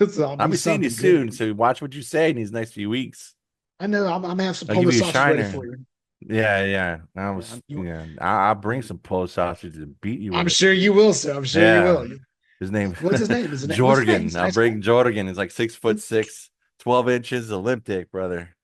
I'll I'll be be seeing you something good. soon. So watch what you say in these next few weeks. I know. I'm gonna have some I'll give Polish you a sausage ready shiner. for you. Yeah, yeah. Yeah, I'll bring some Polish sausage to beat you I'm with it. sure you will, sir. I'm sure you Yeah. will. His name What's his name? What's his name? Jorgen. He's a I'll nice guy. bring Jorgen. He's like 6'6", 12 inches, Olympic, brother.